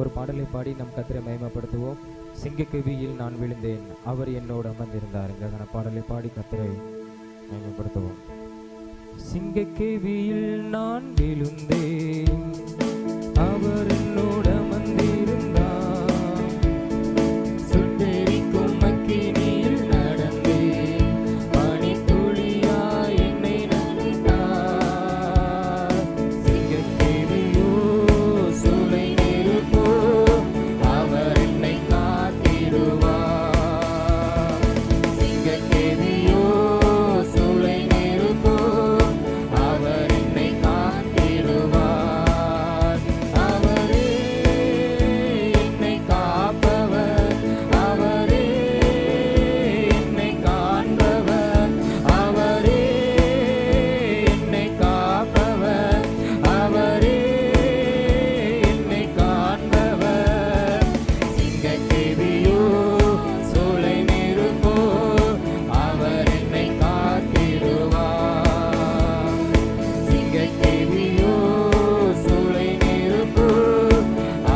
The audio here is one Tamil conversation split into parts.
ஒரு பாடலை பாடி நம் கர்த்தரை மகிமைப்படுத்துவோம். சிங்கக்கவியில் நான் விழுந்தேன், அவர் என்னோடு அமர்ந்திருந்தார். என்கிற பாடலை பாடி கர்த்தரை மகிமைப்படுத்துவோம். சிங்கக்கவியில் நான் விழுந்தேன், அவர் என்னோடு அமர்ந்திருந்தார். சுட்டெரிக்கும் அக்கினியில் நடந்தேன், பனித்துளியாய் என்னை நனைத்தார். சிங்கக்கவியோ சூளை நெருப்போ, அவர் என்னை காத்திடுவார். சிங்கக்கவியோ சூளை நெருப்போ, அவர் என்னை காத்திடுவார். அவரே என்னை காப்பவர், அவரே என்னை காண்பவர், அவரே என்னை காப்பவர், அவரே என்னை காண்பவர். சிங்கக்கவியோ சூளை நெருப்போ, அவர் என்னை காத்திடுவார். சிங்கக்கவியோ சூளை நெருப்போ,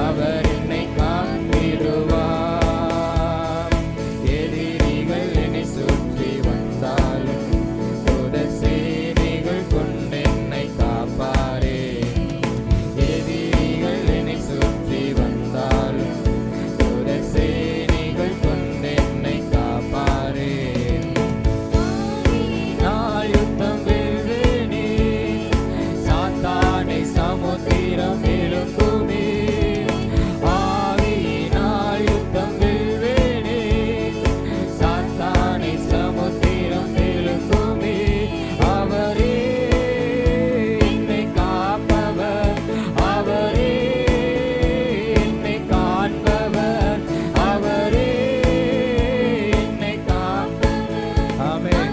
அவர் என்னை காத்திடுவார். எதிரிகள் என்னை சுற்றி வந்தாலும் தூதர் சேனைகள் கொண்டு என்னை காப்பாரே. எதிரிகள் என்னை சுற்றி வந்தாலும் தூதர் சேனைகள் கொண்டு என்னை காப்பாரே. நான் யுத்தம் வெல்வேனே, சாத்தானை சமுத்திரம் எழுப்புமே. ஆவியினால் யுத்தம் வெல்வேனே, சாத்தானை சமுத்திரம் எழுப்புமே. அவரே என்னை காப்பவர், அவரே என்னை காண்பவர், அவரே என்னை காப்பவர். ஆமென்.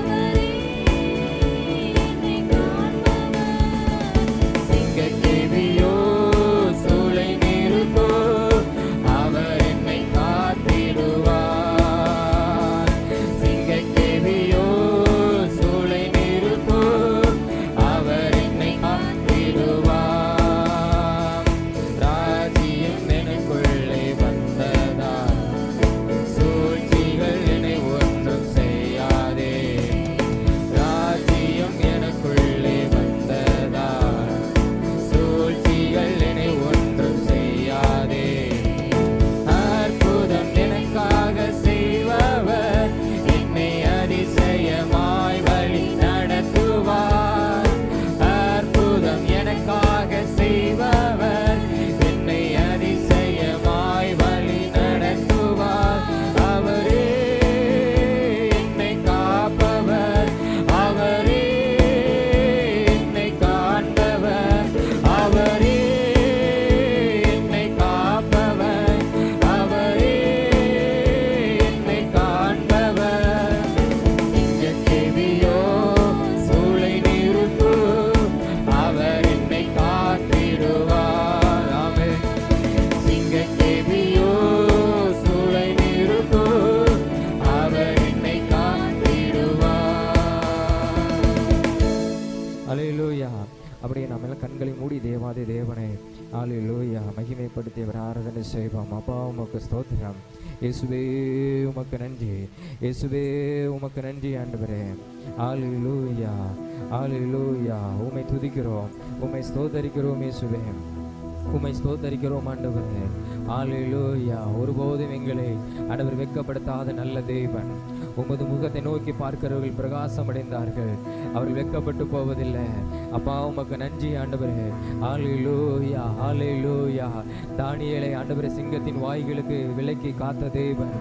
சிங்கக்கவியோ சூளை நெருப்போ, அவர் என்னை காத்திடுவார். சிங்கக்கவியோ சூளை நெருப்போ, அவர் என்னை காத்திடுவார். ராஜ்யம் எனக்குள்ளே வந்ததால் சூழ்ச்சிகள் என்னை ஒன்றும் செய்யாதே. ராஜ்யம் எனக்குள்ளே வந்ததால் சூழ்ச்சிகள் என்னை ஒன்றும் செய்யாதே. அற்புதம் எனக்காக செய்பவர் என்னை அதிசயமாய் வழி நடத்துவார். அற்புதம் எனக்காக செய்பவர் என்னை அதிசயமாய் வழி நடத்துவார். அவரே என்னை காப்பவர், அவரே என்னை காண்பவர், அவரே என்னை காப்பவர், அவரே என்னை காண்பவர். சிங்கக்கவியோ சூளை நெருப்போ, அவர் என்னை காத்திடுவார். ஆமென். சிங்கக்கவியோ சூளை நெருப்போ, அவர் என்னை காத்திடுவார். அல்லேலூயா. அப்படியே நாம் எல்லாம் கண்களை மூடி தேவாதி தேவனை அல்லேலூயா மகிமைப்படுத்தியவர் ஆராதனை செய்வோம். அப்பா உமக்கு ஸ்தோத்திரம். இயேசுவே உமக்கு நன்றி, இயேசுவே உமக்கு நன்றி ஆண்டவரே. அல்லேலூயா, அல்லேலூயா. உம்மை துதிக்கிறோம், உம்மை ஸ்தோத்தரிக்கிறோம் இயேசுவே, உம்மை ஸ்தோத்தரிக்கிறோம் ஆண்டவரே. அல்லேலூயா. ஒருபோதும் எங்களை ஆண்டவர் வெட்கப்படுத்தாத நல்ல தேவன். உமது முகத்தை நோக்கி பார்க்கிறவர்கள் பிரகாசம் அடைந்தார்கள், அவர்கள் வெட்கப்பட்டு போவதில்லை. அப்பா உமக்கு நன்றி ஆண்டவரே. அல்லேலூயா, அல்லேலூயா. தானியேலை ஆண்டவரே சிங்கத்தின் வாய்களுக்கு விலக்கி காத்த தேவன்.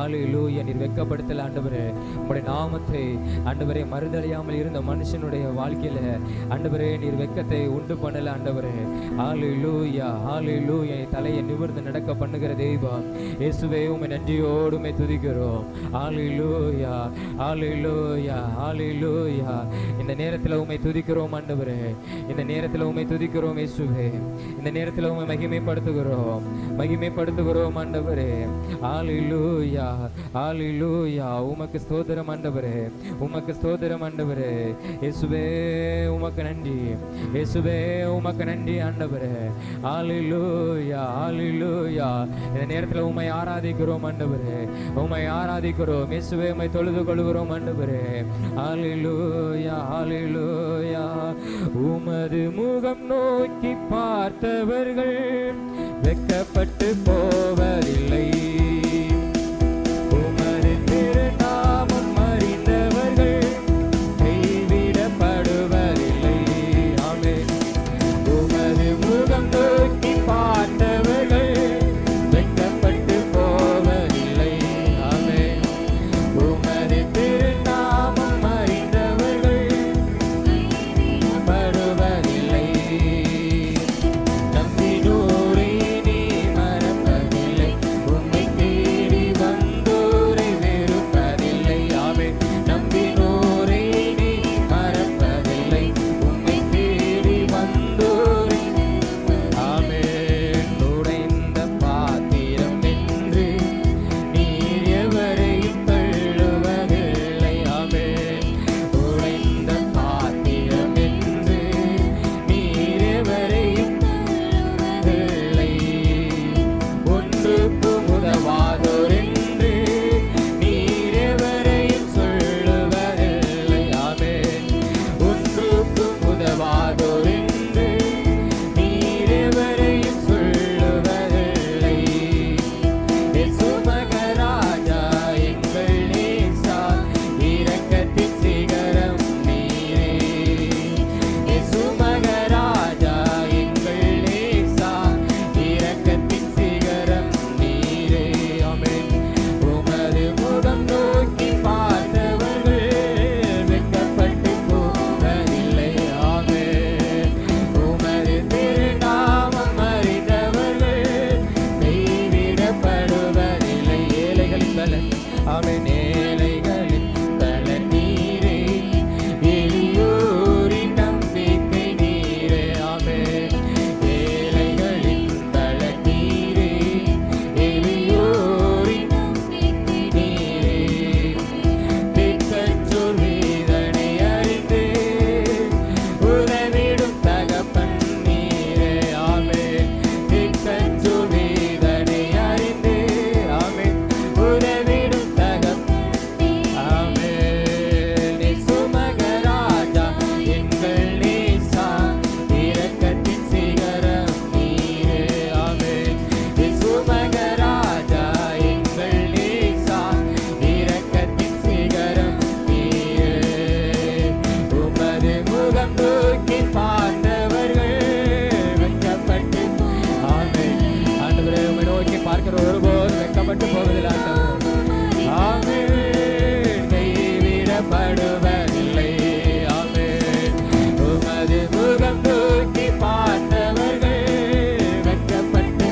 அல்லேலூயா. நீர் வெட்கப்படுத்தல ஆண்டவரே. உம்முடைய நாமத்தை ஆண்டவரே மறுதலியாமல் இருந்த மனுஷனுடைய வாழ்க்கையில ஆண்டவரே நீர் வெட்கத்தை உண்டு பண்ணல ஆண்டவரே. அல்லேலூயா, அல்லேலூயா. தலையை நிமிர்ந்து நடக்க பண்ணுகிற தெய்வம் இயேசுவே உம்மை நன்றியோடு உம்மை துதிக்கிறோம். அல்லேலூயா, அல்லேலூயா, அல்லேலூயா. இந்த நேரத்தில் உம்மை துதிக்கிறோம் ஆண்டவரே, இந்த நேரத்தில் உம்மை துதிக்கிறோம் இயேசுவே, இந்த நேரத்தில் உம்மை மகிமைப்படுத்துகிறோம், மகிமைப்படுத்துகிறோம் ஆண்டவரே. அல்லேலூயா, ஹalleluya ஹalleluya. உமக்கு ஸ்தோத்திரம் ஆண்டவரே, உமக்கு ஸ்தோத்திரம் ஆண்டவரே. இயேசுவே உமக்கு நன்றி, இயேசுவே உமக்கு நன்றி ஆண்டவரே. ஹalleluya ஹalleluya. இந்த நேரத்தில் உம்மை ஆராதிக்கிறோம் ஆண்டவரே, உம்மை ஆராதிக்கிறோம் இயேசுவே, உம்மை தொழுது கொள்கிறோம் ஆண்டவரே. ஹalleluya ஹalleluya. உமது முகம் நோக்கி பார்த்தவர்கள் வெட்கப்பட்டு போவதில்லை. உமது திருநாமம் அறிந்தவர்கள் கைவிடப்படுவதில்லை. ஆமென். உமது முகம் நோக்கி பார்த்தவர்கள் வெட்கப்பட்டு போவதில்லை. ஆமென். உமது திருநாமம் அறிந்தவர்கள் கைவிடப்படுவதில்லை. நம்பினோரை நீ மறப்பதில்லை, உம்மை தேடி வந்தோரை வெறுப்பதில்லை. ஆமென். நம்பினோரை நீ மறப்பதில்லை, உம்மை தேடி வந்தோரை. ஆமென். உடைந்த பாத்திரம் என்று நீர் எவரையும் தள்ளுவதில்லை. ஆமென். உடைந்த பாத்திரம் என்று நீர் எவரையும் தள்ளுவதில்லை. ஒன்றுக்கும் உதவாதோர் என்று நீர் எவரையும் சொல்லுவதில்லை. ஆமென். ஒன்றுக்கும் உதவாதோர் என்று நீர் எவரையும் சொல்லுவதில்லை. இயேசு மகராஜா எங்கள் நேசா, இரக்கத்தின் சிகரம் நீரே. இயேசு மகராஜா எங்கள் நேசா, இரக்கத்தின் சிகரம் நீரே. ஆமென். உமது முகம் நோக்கி பார்த்தவர்கள் வெட்கப்பட்டு போவதில்லை. ஆமென். உமது திருநாமம் அறிந்தவர்கள் கைவிடப்படுவதில்லை. ஏழைகளின் பலன். ஆமென். ஏழைகளின் பலன் நீரே, எளியோரின் நம்பிக்கை நீரே. ஆமென். ஏழைகளின் பலன் நீரே, எளியோரின் நம்பிக்கை நீரே. திக்கற்றோர் வேதனை அறிந்து உதவிடும் தகப்பன் நீரே. ஆமென். திக்கற்றோர் வேதனை அறிந்து, ஆமென், உதவிடும் தகப்பன். ஆமென். இயேசு மகராஜா எங்கள் நேசா, இரக்கத்தின் சிகரம் நீரே. ஆமென். இயேசு மகராஜா எங்கள் நேசா, இரக்கத்தின் சிகரம் நீரே. உமது முகம் நோக்கி பார்த்தவர்கள் வெட்கப்பட்டு. ஆமென். ஆண்டவரே, உம்மை நோக்கி பார்க்கிற ஒருபோதும் வெட்கப்பட்டு போவதில்லை ஆண்டவரே. ஆமென். கைவிடப்படுவதில்லை. ஆமென். உமது முகம் நோக்கி பார்த்தவர்கள் வெட்கப்பட்டு.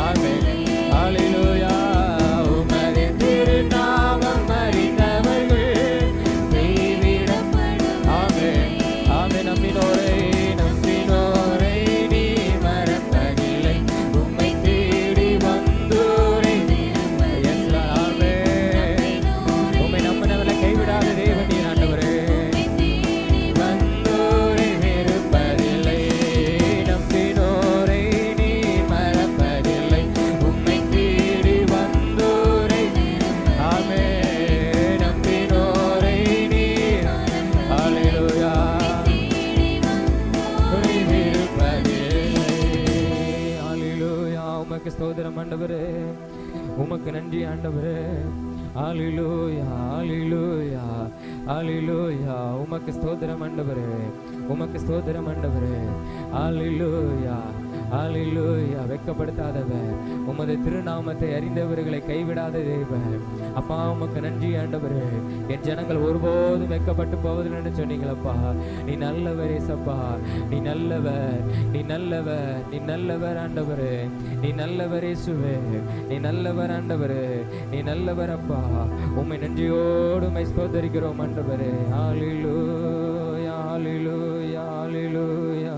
ஆமென். ஹalleluya. உமது திருநாமம் அறிந்தவர்கள் கைவிடப்படு. ஆமென். ஆமென். நம்பினோரை நம்பினோரை நீ மறப்பதில்லை, உம்மை தேடி வந்தோரை வெறுப்பதில்லை. ஆமென். உம்மை நம்பினவர்களை கைவிடாத தேவன் நீர் ஆண்டவரே. வந்தோரை வெறுப்பதில்லை, நம்பினோரை நீ மறப்பதில்லை, உம்மை தேடி வந்தோரை. ஆமென். நம்பினோரை நீ ஹalleluya ஹalleluya. உமக்கு ஸ்தோத்திரம் ஆண்டவரே, உமக்கு நன்றி ஆண்டவரே. ஹalleluya ஹalleluya ஹalleluya. உமக்கு ஸ்தோத்திரம் ஆண்டவரே, உமக்கு ஸ்தோத்திரம் ஆண்டவரே. ஹalleluya ஹalleluya. வெட்கப்படுத்தாதவர், உமது திருநாமத்தை அறிந்தவர்களை கைவிடாத தேவன். அப்பா உமக்கு நன்றி ஆண்டவரே. என் ஜனங்கள் ஒருபோதும் வெட்கப்பட்டு போவதில்லை என்று சொன்னீங்களப்பா. நீ நல்லவர் ஏசப்பா, நீ நல்லவர், நீ நல்லவர், நீ நல்லவர் ஆண்டவரே. நீ நல்லவர் இயேசுவே, நீ நல்லவர் ஆண்டவரே, நீ நல்லவர் அப்பா. உம்மை நன்றியோடு உம்மை ஸ்தோத்தரிக்கிறோம் ஆண்டவரே. ஹalleluya ஹalleluya ஹalleluya.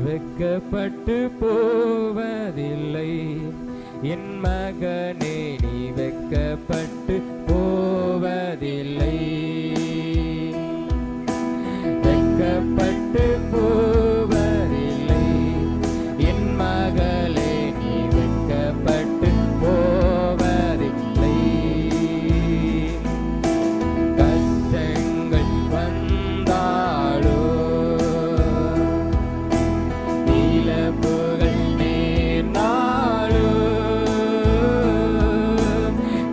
வெட்கப்பட்டு போவதில்லை என் மகனே, நீ வெட்க வெட்கப்பட்டு போவதில்லை, வெட்கப்பட்டு போவதில்லை. என் மகளே நீ வெட்கப்பட்டு போவதில்லை. கஷ்டங்கள் வந்தாலோ இழப்புகள் நேர்ந்தாலோ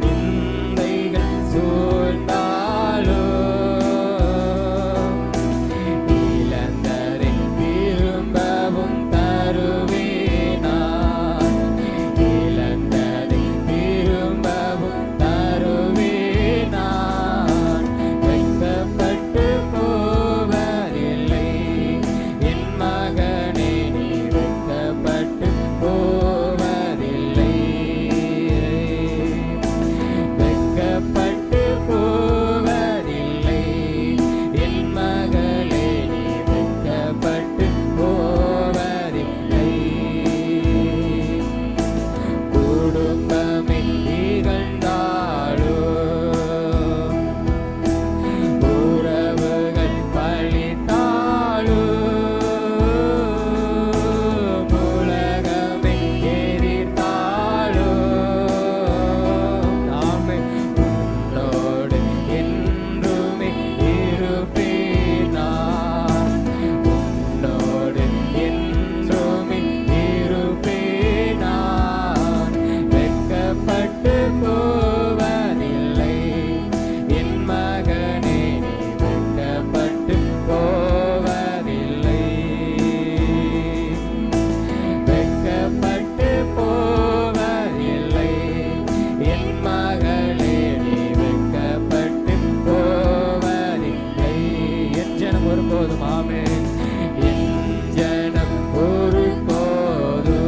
நிந்தைகள் சூழ்ந்தாலோ இழந்ததை திரும்பவும் தருவேன் நான், இழந்ததை திரும்பவும் தருவேன் நான். வெட்கப்பட்டு போவதில்லை என் மகனே நீ வெட்கப்பட்டு போவதில்லை, வெட்கப்பட்டு போவதில்லை என் மகளே நீ வெட்கப்பட்டு போவதில்லை. குடும்பமே இகழ்ந்தாலோ உறவுகள் பழித்தாலோ உலகமே எரித்தாலோ நாமே உன்னோடு என்றுமே இருப்பேன் நான், உன்னோடு என்றுமே இருப்பேன் நான். வெட்கப்பட்டு போவதில்லை என் மகனே நீ வெட்கப்பட்டு போவதில்லை, வெட்கப்பட்டு போவதில்லை என் மகளே நீ வெட்கப்பட்டு போவதில்லை. என் ஜனம் ஒருபோதும் ஆமென், என் ஜனம் ஒருபோதும்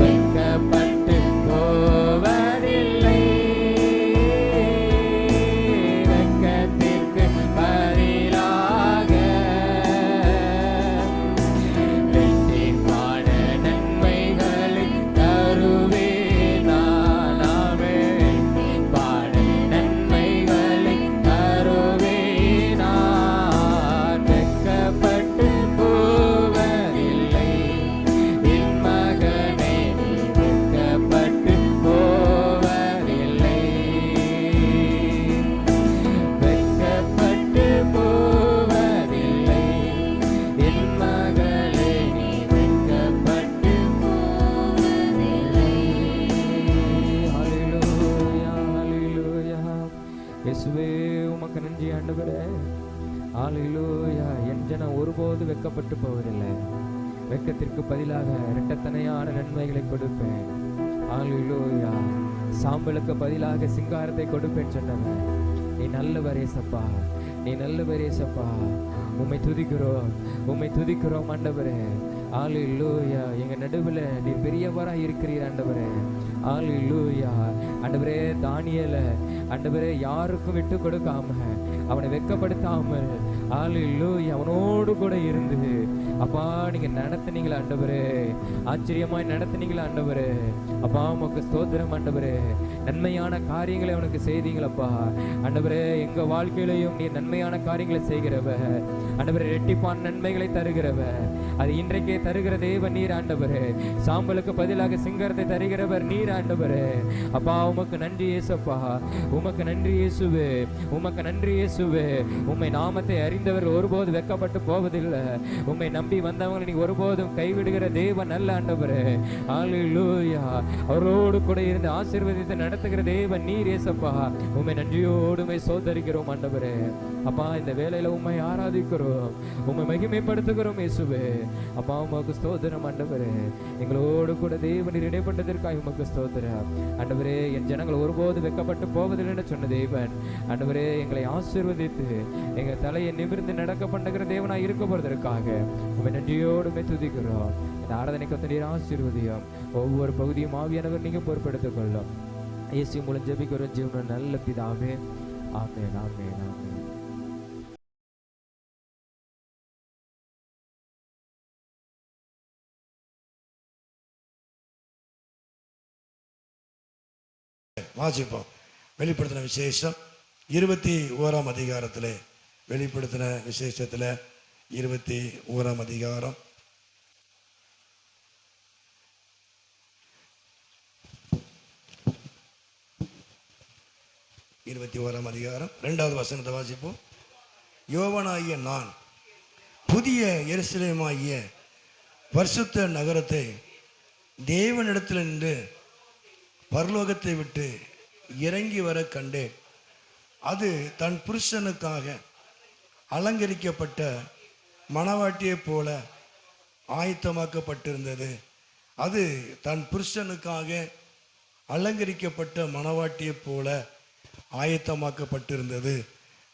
வெட்கப்பட்டு போவதில்லை. வெட்கத்திற்கு பதிலாக இரட்டிப்பான நன்மைகளை தருவேன் நான், ஆமென். இரட்டிப்பான நன்மைகளை தருவேன் நான். வெட்கப்பட்டு போவதில்லை என் மகனே நீ வெட்கப்பட்டு போவதில்லை, வெட்கப்பட்டு போவதில்லை என் மகளே நீ வெட்கப்பட்டு போவதில்லை. ஹல்லேலூயா, ஹல்லேலூயா. இயேசுவே உமக்கு நன்றி ஆண்டவரே. ஹல்லேலூயா. என் ஜனம் ஒருபோது வெட்கப்பட்டு போவதில்லை, வெட்கத்திற்கு பதிலாக இரட்டத்தனையான நன்மைகளை கொடுப்பேன். ஹல்லேலூயா. சாம்பலுக்கு பதிலாக சிங்காரத்தை கொடுப்பேன் சொன்னவன் நீ நல்லவர் ஏசப்பா, நீ நல்லவர் ஏசப்பா. உம்மை துதிக்கிறோம், உம்மை துதிக்கிறோம் ஆண்டவரே. ஹல்லேலூயா. எங்க நடுவில் நீ பெரியவராய் இருக்கிறீர் ஆண்டவரே. ஹல்லேலூயா. ஆண்டவரே தானியேல ஆண்டவரே யாருக்கும் விட்டு கொடுக்காம அவனை வெட்கப்படுத்தாமல் ஹல்லேலூயா அவனோடு கூட இருந்து அப்பா நீங்க நடத்துனீங்களா ஆண்டவரே, ஆச்சரியமாய் நடத்துனீங்களா ஆண்டவரே. அப்பா உமக்கு ஸ்தோத்திரம் ஆண்டவரே. நன்மையான காரியங்களை அவனுக்கு செய்தீங்களப்பா ஆண்டவரே. எங்க வாழ்க்கையிலையும் நீ நன்மையான காரியங்களை செய்கிறவ ஆண்டவரே, ரெட்டிப்பான நன்மைகளை தருகிறவ. அது இன்றைக்கே தருகிற தேவன் நீர் ஆண்டவரே. சாம்பலுக்கு பதிலாக சிங்கரத்தை தருகிறவர் நீர் ஆண்டவரே. அப்பா உமக்கு நன்றி இயேசப்பா, உமக்கு நன்றி இயேசுவே, உமக்கு நன்றி இயேசுவே. உம்மை நாமத்தை அறிந்தவர் ஒருபோது வெட்கப்பட்டு போவதில்லை. உம்மை நம்பி வந்தவங்களை நீ ஒருபோதும் கைவிடுகிற தேவன் நல்ல ஆண்டவரே. ஹல்லேலூயா. அவரோடு கூட இருந்து ஆசீர்வதித்து நடத்துகிற தேவன் நீர் இயேசப்பா. உம்மை நன்றியோடு உம்மை சோதரிக்கிறோம் ஆண்டவரே. அப்பா இந்த வேளையில உம்மை ஆராதிக்கிறோம், உம்மை மகிமைப்படுத்துகிறோம் இயேசுவே. அப்பா உமக்கு ஸ்தோத்திரம் ஆண்டவரே. எங்களோடு கூட தேவன் இடைப்பட்டதற்காக உமக்கு ஸ்தோத்திரம் ஆண்டவரே. என் ஜனங்கள் ஒருபோது வெட்கப்பட்டு போவதில்லை என்று சொன்ன தேவன் ஆண்டவரே, எங்களை ஆசீர்வதித்து எங்க தலையை நிமிர்ந்து நடக்க பண்ணுகிற தேவனாய் இருக்க போறதற்காக உம்மை நன்றியோடு உம்மை துதிக்கிறோம். இந்த ஆராதனைக்கு நீர் ஆசீர்வதியும், ஒவ்வொரு பகுதியும் ஆவியானவர் நீங்க பொறுப்பெடுத்துக் கொள்ளும். இயேசு மூலம் ஜெபிக்கிறோம் ஜீவன நல்ல பிதாவே. ஆமென், ஆமென், ஆமென். வாசிப்போம். வெளிப்படுத்தின விசேஷம் 21ஆம் அதிகாரத்தில், வெளிப்படுத்தின விசேஷத்தில் 21ஆம் அதிகாரம் 21ஆம் அதிகாரம் 2வது வசனத்தை வாசிப்போம். யோவானாகிய நான் புதிய எருசலேமாகிய பரிசுத்த நகரத்தை தேவனிடத்தில் நின்று பரலோகத்தை விட்டு இறங்கி வர கண்டேன். அது தன் புருஷனுக்காக அலங்கரிக்கப்பட்ட மணவாட்டியைப் போல ஆயத்தமாக்கப்பட்டிருந்தது. அது தன் புருஷனுக்காக அலங்கரிக்கப்பட்ட மணவாட்டியைப் போல ஆயத்தமாக்கப்பட்டிருந்தது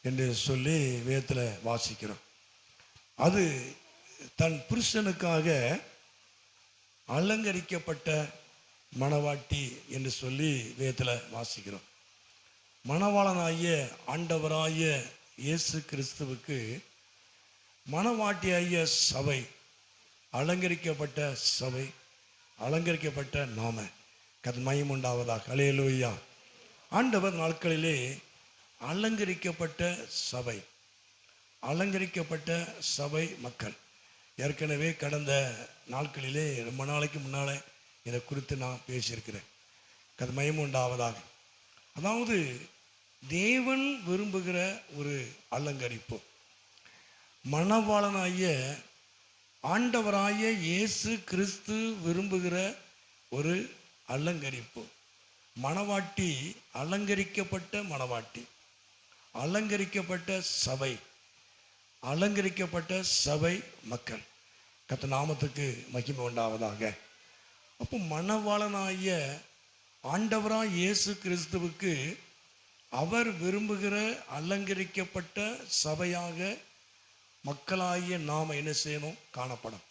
என்று சொல்லி வேதத்தில் வாசிக்கிறோம். அது தன் புருஷனுக்காக அலங்கரிக்கப்பட்ட மணவாட்டி என்று சொல்லி வேதத்தில் வாசிக்கிறோம். மணவாளனாகிய ஆண்டவராகிய இயேசு கிறிஸ்துவுக்கு மணவாட்டியாகிய சபை, அலங்கரிக்கப்பட்ட சபை, அலங்கரிக்கப்பட்ட நாம கர்த்தருக்கு மகிமை உண்டாவதாக. அல்லேலூயா. ஆண்டவர் நாட்களிலே அலங்கரிக்கப்பட்ட சபை, அலங்கரிக்கப்பட்ட சபை மக்கள். ஏற்கனவே கடந்த நாட்களிலே ரொம்ப நாளைக்கு முன்னால் இதை குறித்து நான் பேசியிருக்கிறேன். கர்த்தருக்கு மகிமை உண்டாவதாக. அதாவது தேவன் விரும்புகிற ஒரு அலங்கரிப்பு, மணவாளனாகிய ஆண்டவராகிய இயேசு கிறிஸ்து விரும்புகிற ஒரு அலங்கரிப்பு. மணவாட்டி, அலங்கரிக்கப்பட்ட மணவாட்டி, அலங்கரிக்கப்பட்ட சபை, அலங்கரிக்கப்பட்ட சபை மக்கள். கர்த்தர் நாமத்துக்கு மகிமை உண்டாவதாக. அப்போ மணவாளனாகிய ஆண்டவராய் இயேசு கிறிஸ்துவுக்கு அவர் விரும்புகிற அலங்கரிக்கப்பட்ட சபையாக மக்களாகிய நாம் என்ன செய்யணும்? காணப்படும்.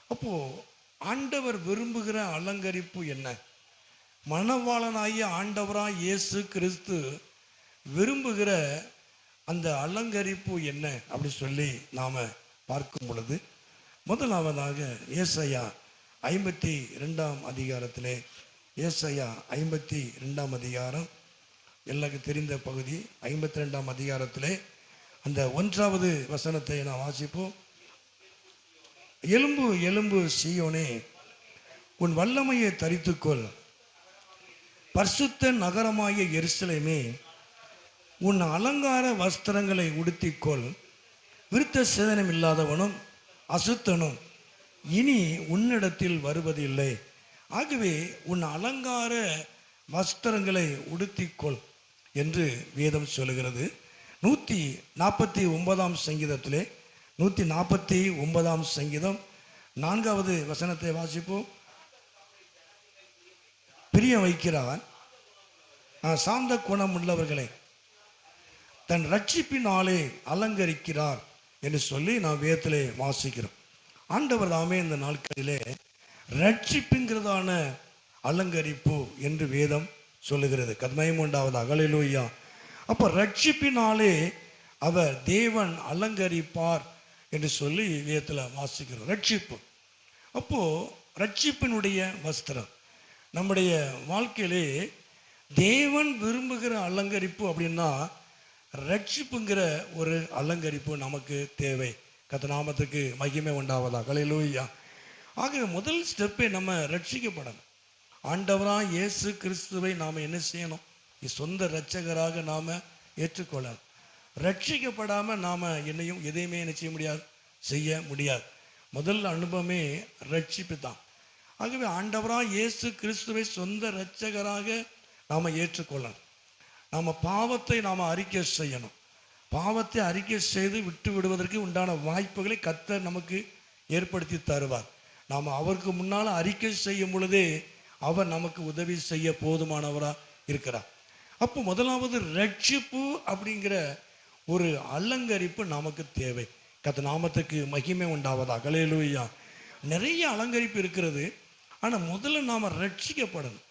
அப்போ ஆண்டவர் விரும்புகிற அலங்கரிப்பு என்ன? மணவாளனாகிய ஆண்டவராய் இயேசு கிறிஸ்து விரும்புகிற அந்த அலங்கரிப்பு என்ன அப்படி சொல்லி நாம் பார்க்கும் பொழுது, முதலாவதாக ஏசாயா 52ஆம் அதிகாரத்திலே, ஏசாயா 52ஆம் அதிகாரம் எல்லாருக்கும் தெரிந்த பகுதி. 52ஆம் அதிகாரத்திலே அந்த 1வது வசனத்தை நான் வாசிப்போம். எலும்பு எலும்பு சீயோனே, உன் வல்லமையை தரித்துக்கொள். பரிசுத்த நகரமாகிய எருசலேமே, உன் அலங்கார வஸ்திரங்களை உடுத்திக்கொள். விருத்த சேதனம் இல்லாதவனும் அசுத்தனும் இனி உன்னிடத்தில் வருவதில்லை. ஆகவே உன் அலங்கார வஸ்திரங்களை உடுத்திக்கொள் என்று வேதம் சொல்லுகிறது. 149ஆம் சங்கீதத்திலே, 149ஆம் சங்கீதம் 4வது வசனத்தை வாசிப்போம். பிரிய வைக்கிறார் சாந்த குணம் உள்ளவர்களை தன் ரட்சிப்பினாலே அலங்கரிக்கிறார் என்று சொல்லி நாம் வேதத்திலே வாசிக்கிறோம். ஆண்டவர் தாமே இந்த நாட்களிலே ரட்சிப்புங்கிறதான அலங்கரிப்பு என்று வேதம் சொல்லுகிறது. கர்த்தருக்கு மகிமை உண்டாவதாக. அல்லேலூயா. அப்போ ரட்சிப்பினாலே அவர் தேவன் அலங்கரிப்பார் என்று சொல்லி வேதத்தில் வாசிக்கிறோம். ரட்சிப்பு. அப்போ ரட்சிப்பினுடைய வஸ்திரம் நம்முடைய வாழ்க்கையிலே தேவன் விரும்புகிற அலங்கரிப்பு அப்படின்னா ரட்சிப்புங்கிற ஒரு அலங்கரிப்பு நமக்கு தேவை. கர்த்தர் நாமத்துக்கு மகிமை உண்டாவதாக. அல்லேலூயா. ஆகவே முதல் ஸ்டெப்பை நம்ம ரட்சிக்கப்படணும். ஆண்டவராக இயேசு கிறிஸ்துவை நாம் என்ன செய்யணும்? சொந்த இரட்சகராக நாம் ஏற்றுக்கொள்ளணும். ரட்சிக்கப்படாமல் நாம் என்னையும் எதையுமே என்ன செய்ய முடியாது. முதல் அனுபவமே ரட்சிப்பு தான். ஆகவே ஆண்டவராக இயேசு கிறிஸ்துவை சொந்த இரட்சகராக நாம் ஏற்றுக்கொள்ளணும். நாம் பாவத்தை நாம் அறிக்கை செய்யணும். பாவத்தை அறிக்கை செய்து விட்டு விடுவதற்கு உண்டான வாய்ப்புகளை கர்த்தர் நமக்கு ஏற்படுத்தி தருவார். நாம் அவருக்கு முன்னால் அறிக்கை செய்யும் பொழுதே அவர் நமக்கு உதவி செய்ய போதுமானவராக இருக்கிறார். அப்போ முதலாவது ரட்சிப்பு அப்படிங்கிற ஒரு அலங்கரிப்பு நமக்கு தேவை. கர்த்தர் நாமத்துக்கு மகிமை உண்டாவதாக. அல்லேலூயா. நிறைய அலங்கரிப்பு இருக்கிறது. ஆனால் முதல்ல நாம் ரட்சிக்கப்படணும்.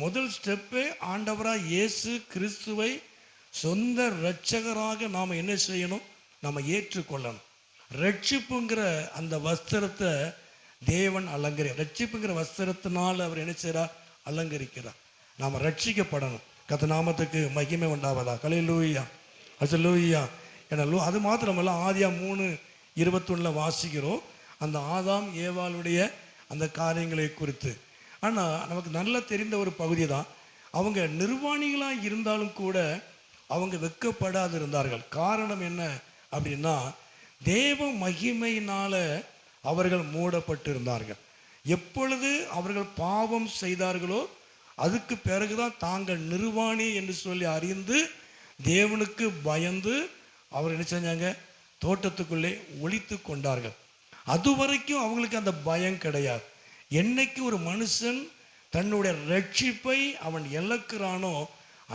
முதல் ஸ்டெப்பே ஆண்டவராக இயேசு கிறிஸ்துவை சொந்த இரட்சகராக நாம் என்ன செய்யணும்? நாம் ஏற்றுக்கொள்ளணும். ரட்சிப்புங்கிற அந்த வஸ்திரத்தை தேவன் ரட்சிப்புங்கிற வஸ்திரத்தினால் அவர் என்ன செய்கிறார்? அலங்கரிக்கிறார். நாம் ரட்சிக்கப்படணும். கர்த்தர் மகிமை உண்டாவதா. ஹல்லேலூயா, ஹல்லேலூயா. ஏன்னா அது மாத்திரமல்ல, ஆதியா 3:21 வாசிக்கிறோம் அந்த ஆதாம் ஏவாளுடைய அந்த காரியங்களை குறித்து. ஆனால் நமக்கு நல்லா தெரிந்த ஒரு பகுதி தான், அவங்க நிர்வாணிகளாக இருந்தாலும் கூட அவங்க வெட்கப்படாது இருந்தார்கள். காரணம் என்ன அப்படின்னா, தேவ மகிமையினால அவர்கள் மூடப்பட்டிருந்தார்கள். எப்பொழுது அவர்கள் பாவம் செய்தார்களோ அதுக்கு பிறகுதான் தாங்கள் நிர்வாணி என்று சொல்லி அறிந்து தேவனுக்கு பயந்து அவர் என்ன செஞ்சாங்க, தோட்டத்துக்குள்ளே ஒளித்து கொண்டார்கள். அது வரைக்கும் அவங்களுக்கு அந்த பயம் கிடையாது. என்னைக்கு ஒரு மனுஷன் தன்னுடைய ரட்சிப்பை அவன் இழக்கிறானோ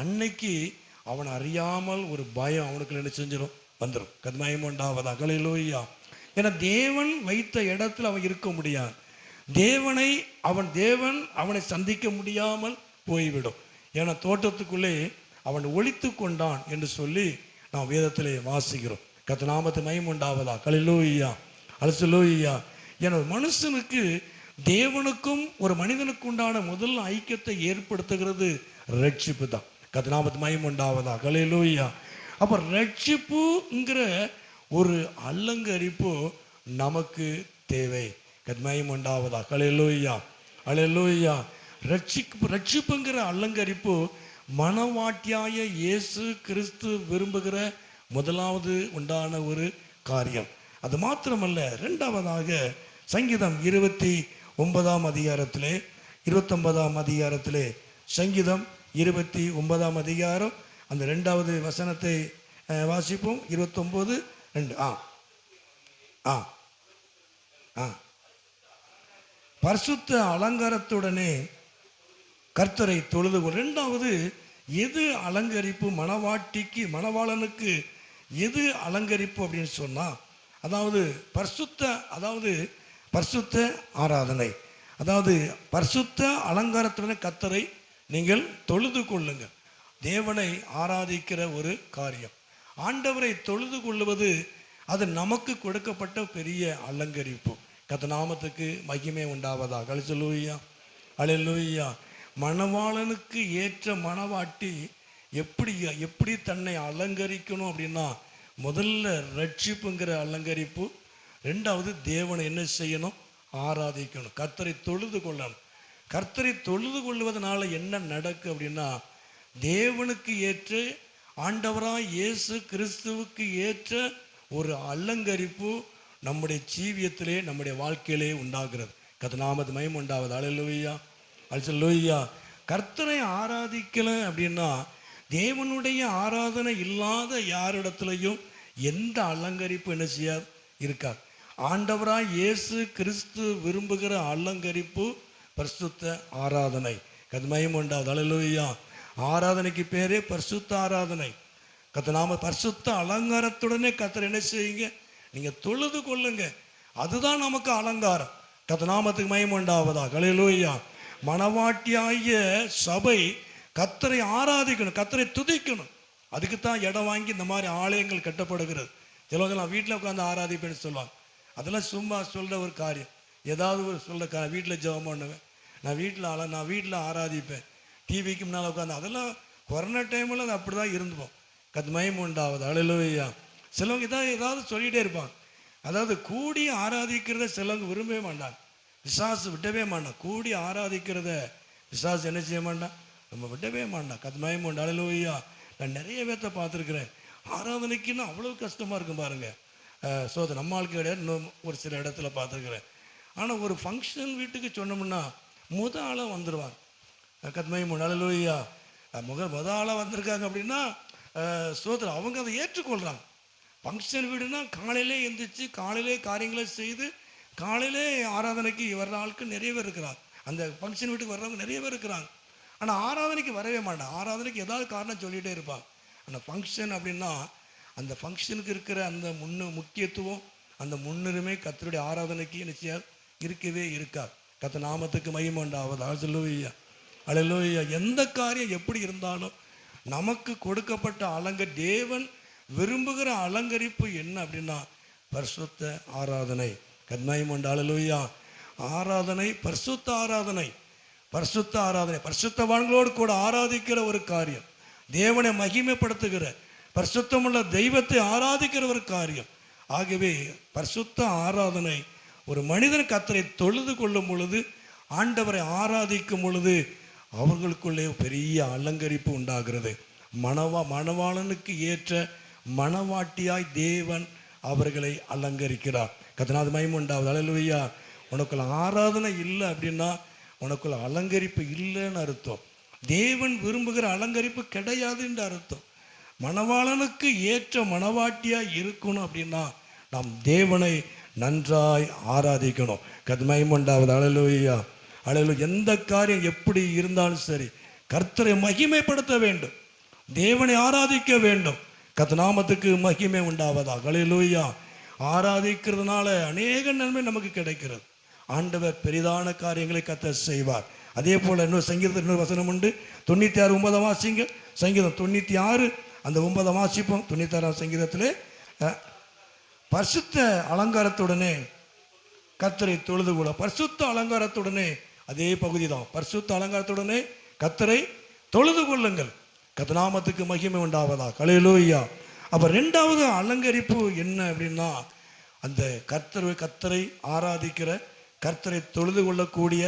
அன்னைக்கு அவன் அறியாமல் ஒரு பயம் அவனுக்கு என்ன செஞ்சிடும், வந்துடும். கர்த்தருக்கு உண்டாவதாக. ஹல்லேலூயா. ஏன்னா தேவன் வைத்த இடத்துல அவன் இருக்க முடியாது. தேவன் அவனை சந்திக்க முடியாமல் போய்விடும். ஏன்னா தோட்டத்துக்குள்ளே அவன் ஒளித்து கொண்டான் என்று சொல்லி நாம் வேதத்திலே வாசிக்கிறோம். கர்த்தர் நாமத்துக்கு மகிமை உண்டாவதாக. ஹல்லேலூயா, ஹல்லேலூயா. ஏன்னா மனுஷனுக்கு தேவனுக்கும் ஒரு மனிதனுக்கு உண்டான முதல் ஐக்கியத்தை ஏற்படுத்துகிறது ரட்சிப்பு தான். கர்த்தர் நாமத்துக்கு மகிமை உண்டாவதாக. ஹல்லேலூயா. அப்போ ரட்சிப்புங்கிற ஒரு அலங்கரிப்பு நமக்கு தேவை. கர்த்தருக்கு மகிமை உண்டாவதாக. ஹல்லேலூயா, ஹல்லேலூயா. ரட்சிப்புங்கிற அலங்கரிப்பு மனவாட்டியாய இயேசு கிறிஸ்து விரும்புகிற முதலாவது உண்டான ஒரு காரியம். அது மாத்திரமல்ல, இரண்டாவதாக சங்கீதம் 29 அதிகாரத்திலே 29 அதிகாரத்திலே சங்கீதம் 29 அதிகாரம் அந்த 2வது வசனத்தை வாசிப்போம். 29:2. பரிசுத்த அலங்காரத்துடனே கர்த்தரை தொழுது. இரண்டாவது எது அலங்கரிப்பு, மணவாளனுக்கு எது அலங்கரிப்பு அப்படின்னு சொன்னா, அதாவது பரிசுத்த ஆராதனை. அதாவது பரிசுத்த அலங்காரத்துடனே கர்த்தரை நீங்கள் தொழுது கொள்ளுங்க. தேவனை ஆராதிக்கிற ஒரு காரியம். ஆண்டவரை தொழுது கொள்ளுவது அது நமக்கு கொடுக்கப்பட்ட பெரிய அலங்கரிப்பு. கர்த்தர் நாமத்துக்கு மகிமை உண்டாவதாக. ஹல்லேலூயா, ஹல்லேலூயா. மணவாளனுக்கு ஏற்ற மணவாட்டி எப்படி தன்னை அலங்கரிக்கணும் அப்படின்னா, முதல்ல ரட்சிப்புங்கிற அலங்கரிப்பு, ரெண்டாவது தேவனை என்ன செய்யணும், ஆராதிக்கணும், கர்த்தரை தொழுது கொள்ளணும். கர்த்தரை தொழுது கொள்வதனால என்ன நடக்கு அப்படின்னா, தேவனுக்கு ஏற்ற ஆண்டவராய் இயேசு கிறிஸ்துவுக்கு ஏற்ற ஒரு அலங்கரிப்பு நம்முடைய ஜீவியத்திலே நம்முடைய வாழ்க்கையிலே உண்டாகிறது. கர்த்தர் நாமத்துக்கு மகிமை உண்டாவது. ஹல்லேலூயா, ஹல்லேலூயா. கர்த்தரை ஆராதிக்கல அப்படின்னா, தேவனுடைய ஆராதனை இல்லாத யாரிடத்துலையும் எந்த அலங்கரிப்பு என்ன செய்யாது, இருக்காது. ஆண்டவராய் இயேசு கிறிஸ்து விரும்புகிற அலங்கரிப்பு பரிசுத்த ஆராதனை. கர்த்தருக்கு மகிமை உண்டாவது. ஹல்லேலூயா. ஆராதனைக்கு பேரே பரிசுத்த ஆராதனை. கர்த்தர் நாம பரிசுத்த அலங்காரத்துடனே கர்த்தர் என்ன செய்யுங்க, நீங்க தொழுது கொள்ளுங்க. அதுதான் நமக்கு அலங்காரம். கர்த்தர் நாமத்துக்கு மகிமை உண்டாவதாக. ஹல்லேலூயா. மணவாட்டியாகிய சபை கர்த்தரை ஆராதிக்கணும், கர்த்தரை துதிக்கணும். அதுக்கு தான் இடம் வாங்கி இந்த மாதிரி ஆலயங்கள் கட்டப்படுகிறது. சிலவங்கெல்லாம் வீட்டில் உட்காந்து ஆராதிப்பேன்னு சொல்லுவாங்க. அதெல்லாம் சும்மா சொல்ற ஒரு காரியம். ஏதாவது ஒரு சொல்ல வீட்டில் ஜெபம் பண்ணுவேன், நான் வீட்டில் ஆராதிப்பேன், டிவிக்கு முன்னால் உட்காந்து, அதெல்லாம் கொரோனா டைமில் அது அப்படி தான் இருந்துப்போம். கர்த்தருக்கு மகிமை உண்டாவது. ஹல்லேலூயா. சிலவங்க ஏதாவது சொல்லிகிட்டே இருப்பாங்க. அதாவது கூடி ஆராதிக்கிறத சிலவங்க விரும்பவே மாட்டாங்க. பிசாசு விடவே மாட்டான். கூடி ஆராதிக்கிறத பிசாசு என்ன செய்ய மாட்டான், நம்ம விடவே மாட்டான். கர்த்தருக்கு மகிமை உண்டு. ஹல்லேலூயா. நான் நிறைய பேர்த்த பார்த்துருக்குறேன். ஆராதனைக்குன்னு அவ்வளோ கஷ்டமாக இருக்கும் பாருங்க. அது நம்ம ஆளுக்கு கிடையாது, இன்னும் ஒரு சில இடத்துல பார்த்துருக்குறேன். ஆனால் ஒரு ஃபங்க்ஷன் வீட்டுக்கு சொன்னோம்னா ஆளாக வந்துடுவாங்க. கர்த்தருக்கு மகிமை உண்டு. ஹல்லேலூயா. ஆளாக வந்திருக்காங்க அப்படின்னா அவங்க அதை ஏற்றுக்கொள்கிறாங்க. ஃபங்க்ஷன் வீடுனா காலையிலே எழுந்திரிச்சு காலையிலே காரியங்களை செய்து காலையிலே ஆராதனைக்கு வர்ற ஆட்கள் நிறைய பேர் இருக்கிறாங்க. அந்த ஃபங்க்ஷன் வீட்டுக்கு வர்றவங்க நிறைய பேர் இருக்கிறாங்க. ஆனால் ஆராதனைக்கு வரவே மாட்டாங்க. ஆராதனைக்கு ஏதாவது காரணம் சொல்லிகிட்டே இருப்பாங்க. ஆனால் ஃபங்க்ஷன் அப்படின்னா அந்த ஃபங்க்ஷனுக்கு இருக்கிற அந்த முக்கியத்துவம், அந்த முன்னுரிமை கர்த்தருடைய ஆராதனைக்கு நிச்சயம் இருக்கவே இருக்காது. கர்த்தர் நாமத்துக்கு மகிமை உண்டாவது. ஹல்லேலூயா, ஹல்லேலூயா. எந்த காரியம் எப்படி இருந்தாலும் நமக்கு கொடுக்கப்பட்ட தேவன் விரும்புகிற அலங்கரிப்பு என்ன அப்படின்னா பரிசுத்த ஆராதனை. கர்த்தருக்கு மகிமை உண்டு. ஹல்லேலூயா. ஆராதனை, பரிசுத்த ஆராதனை. பரிசுத்த ஆராதனை, பரிசுத்தவான்களோடு கூட ஆராதிக்கிற ஒரு காரியம், தேவனை மகிமைப்படுத்துகிற பரிசுத்தமுள்ள தெய்வத்தை ஆராதிக்கிற ஒரு காரியம். ஆகவே பரிசுத்த ஆராதனை, ஒரு மனிதன் கர்த்தரை தொழுது கொள்ளும் பொழுது, ஆண்டவரை ஆராதிக்கும் பொழுது அவர்களுக்குள்ளே பெரிய அலங்கரிப்பு உண்டாகிறது. மணவாளனுக்கு ஏற்ற மணவாட்டியாய் தேவன் அவர்களை அலங்கரிக்கிறார். கர்த்தருக்கு மகிமை உண்டாவது. அல்லேலூயா. உனக்குள்ள ஆராதனை இல்லை அப்படின்னா உனக்குள்ள அலங்கரிப்பு இல்லைன்னு அர்த்தம். தேவன் விரும்புகிற அலங்கரிப்பு கிடையாதுன்ற அர்த்தம். மணவாளனுக்கு ஏற்ற மணவாட்டியாய் இருக்கணும் அப்படின்னா நாம் தேவனை நன்றாய் ஆராதிக்கணும். கர்த்தருக்கு மகிமை உண்டாவது. அல்லேலூயா. அல்லேலூயா. எந்த காரியம் எப்படி இருந்தாலும் சரி கர்த்தரை மகிமைப்படுத்த வேண்டும், தேவனை ஆராதிக்க வேண்டும். கர்த்தர் நாமத்துக்கு மகிமை உண்டாவதாக. அல்லேலூயா. ஆராதிக்கிறதுனால அநேக நன்மை நமக்கு கிடைக்கிறது. ஆண்டவர் பெரிதான காரியங்களை கர்த்தர் செய்வார். அதே போல் இன்னொரு சங்கீதத்தில் இன்னொரு வசனம் உண்டு. 96 9 வாசிங்க. சங்கீதம் 96 அந்த 9 வாசிப்போம். 96 சங்கீதத்திலே பரிசுத்த அலங்காரத்துடனே கர்த்தரை தொழுது கொள்ள. பரிசுத்த அலங்காரத்துடனே, அதே பகுதி தான், பரிசுத்த அலங்காரத்துடனே கர்த்தரை தொழுது கொள்ளுங்கள். கர்த்தர் நாமத்துக்கு மகிமை உண்டாவதா. அல்லேலூயா. அப்போ ரெண்டாவது அலங்கரிப்பு என்ன அப்படின்னா, அந்த கர்த்தரை ஆராதிக்கிற, கர்த்தரை தொழுது கொள்ளக்கூடிய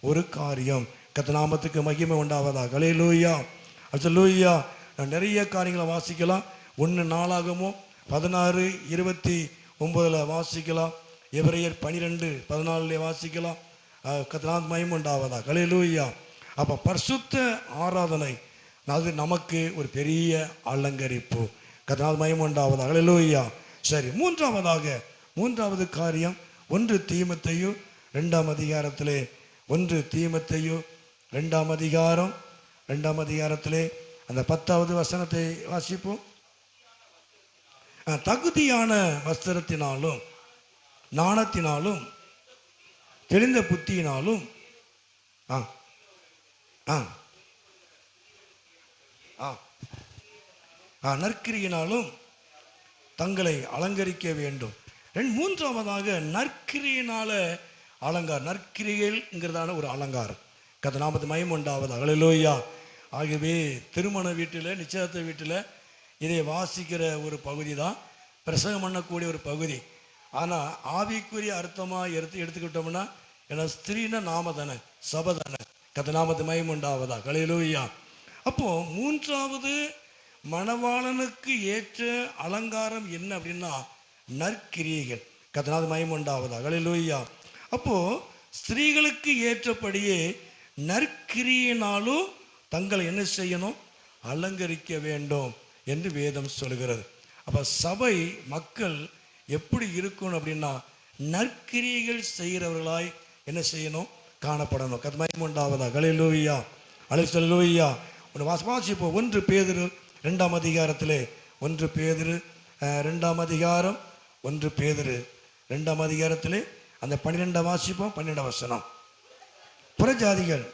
ஒரு காரியம். கர்த்தர் நாமத்துக்கு மகிமை உண்டாவதா. அல்லேலூயா. அல்லேலூயா. நிறைய காரியங்களை வாசிக்கலாம். 1 நாளாகமோ 16:29 வாசிக்கலாம். எபிரேயர் 12:14 வாசிக்கலாம். கர்த்தர் மகிமை உண்டாவதா. அல்லேலூயா. அப்போ பரிசுத்த ஆராதனை அது நமக்கு ஒரு பெரிய அலங்கரிப்பு. கர்த்தர் மகிமை உண்டாவதா. அல்லேலூயா. சரி, மூன்றாவது காரியம் 1 தீமோத்தேயு 2 அதிகாரத்திலே 1 தீமோத்தேயு 2 அதிகாரத்திலே அந்த 10வது வசனத்தை வாசிப்போம். தகுதியான வஸ்திரத்தினாலும் நாணத்தினாலும் தெளிந்த புத்தியினாலும் நற்கிரியினாலும் தங்களை அலங்கரிக்க வேண்டும். மூன்றாவதாக நற்கிரியினால அலங்காரம். நற்கிரிகள்ங்கிறதான ஒரு அலங்காரம். கர்த்தர் நாமத்துக்கு மகிமை உண்டாவது. அல்லேலூயா. ஆகவே திருமண வீட்டில், நிச்சயத்த வீட்டில் இதை வாசிக்கிற ஒரு பகுதி தான், பிரசங்கம் பண்ணக்கூடிய ஒரு பகுதி. ஆனால் ஆவிக்குரிய அர்த்தமாக எடுத்துக்கிட்டோம்னா, ஏன்னா ஸ்திரீன நாம தானே, சபை தானே. கர்த்தர் நாமத்துக்கு மகிமை உண்டாவதா. அல்லேலூயா. அப்போ மூன்றாவது மணவாளனுக்கு ஏற்ற அலங்காரம் என்ன அப்படின்னா நற்கிரியைகள். கர்த்தருக்கு மகிமை உண்டாவதா. அல்லேலூயா. அப்போ ஸ்திரீகளுக்கு ஏற்றபடியே நற்கிரியினாலும் தங்களை என்ன செய்யணும், அலங்கரிக்க வேண்டும் என்று வேதம் சொல்கிறது. அப்போ சபை மக்கள் எப்படி இருக்கணும் அப்படின்னா நற்கிரியைகள் செய்கிறவர்களாய் என்ன செய்யணும், காணப்படணும். கர்த்தருக்கு மகிமை உண்டாவதா. அல்லேலூயா. அல்லேலூயா. வாசிப்போ 1 பேதுரு 2 அதிகாரத்திலே 1 பேதுரு 2 அதிகாரம் 1 பேதுரு 2 அதிகாரத்திலே அந்த 12 வாசிப்போம். 12 வசனம். புறஜாதிகள்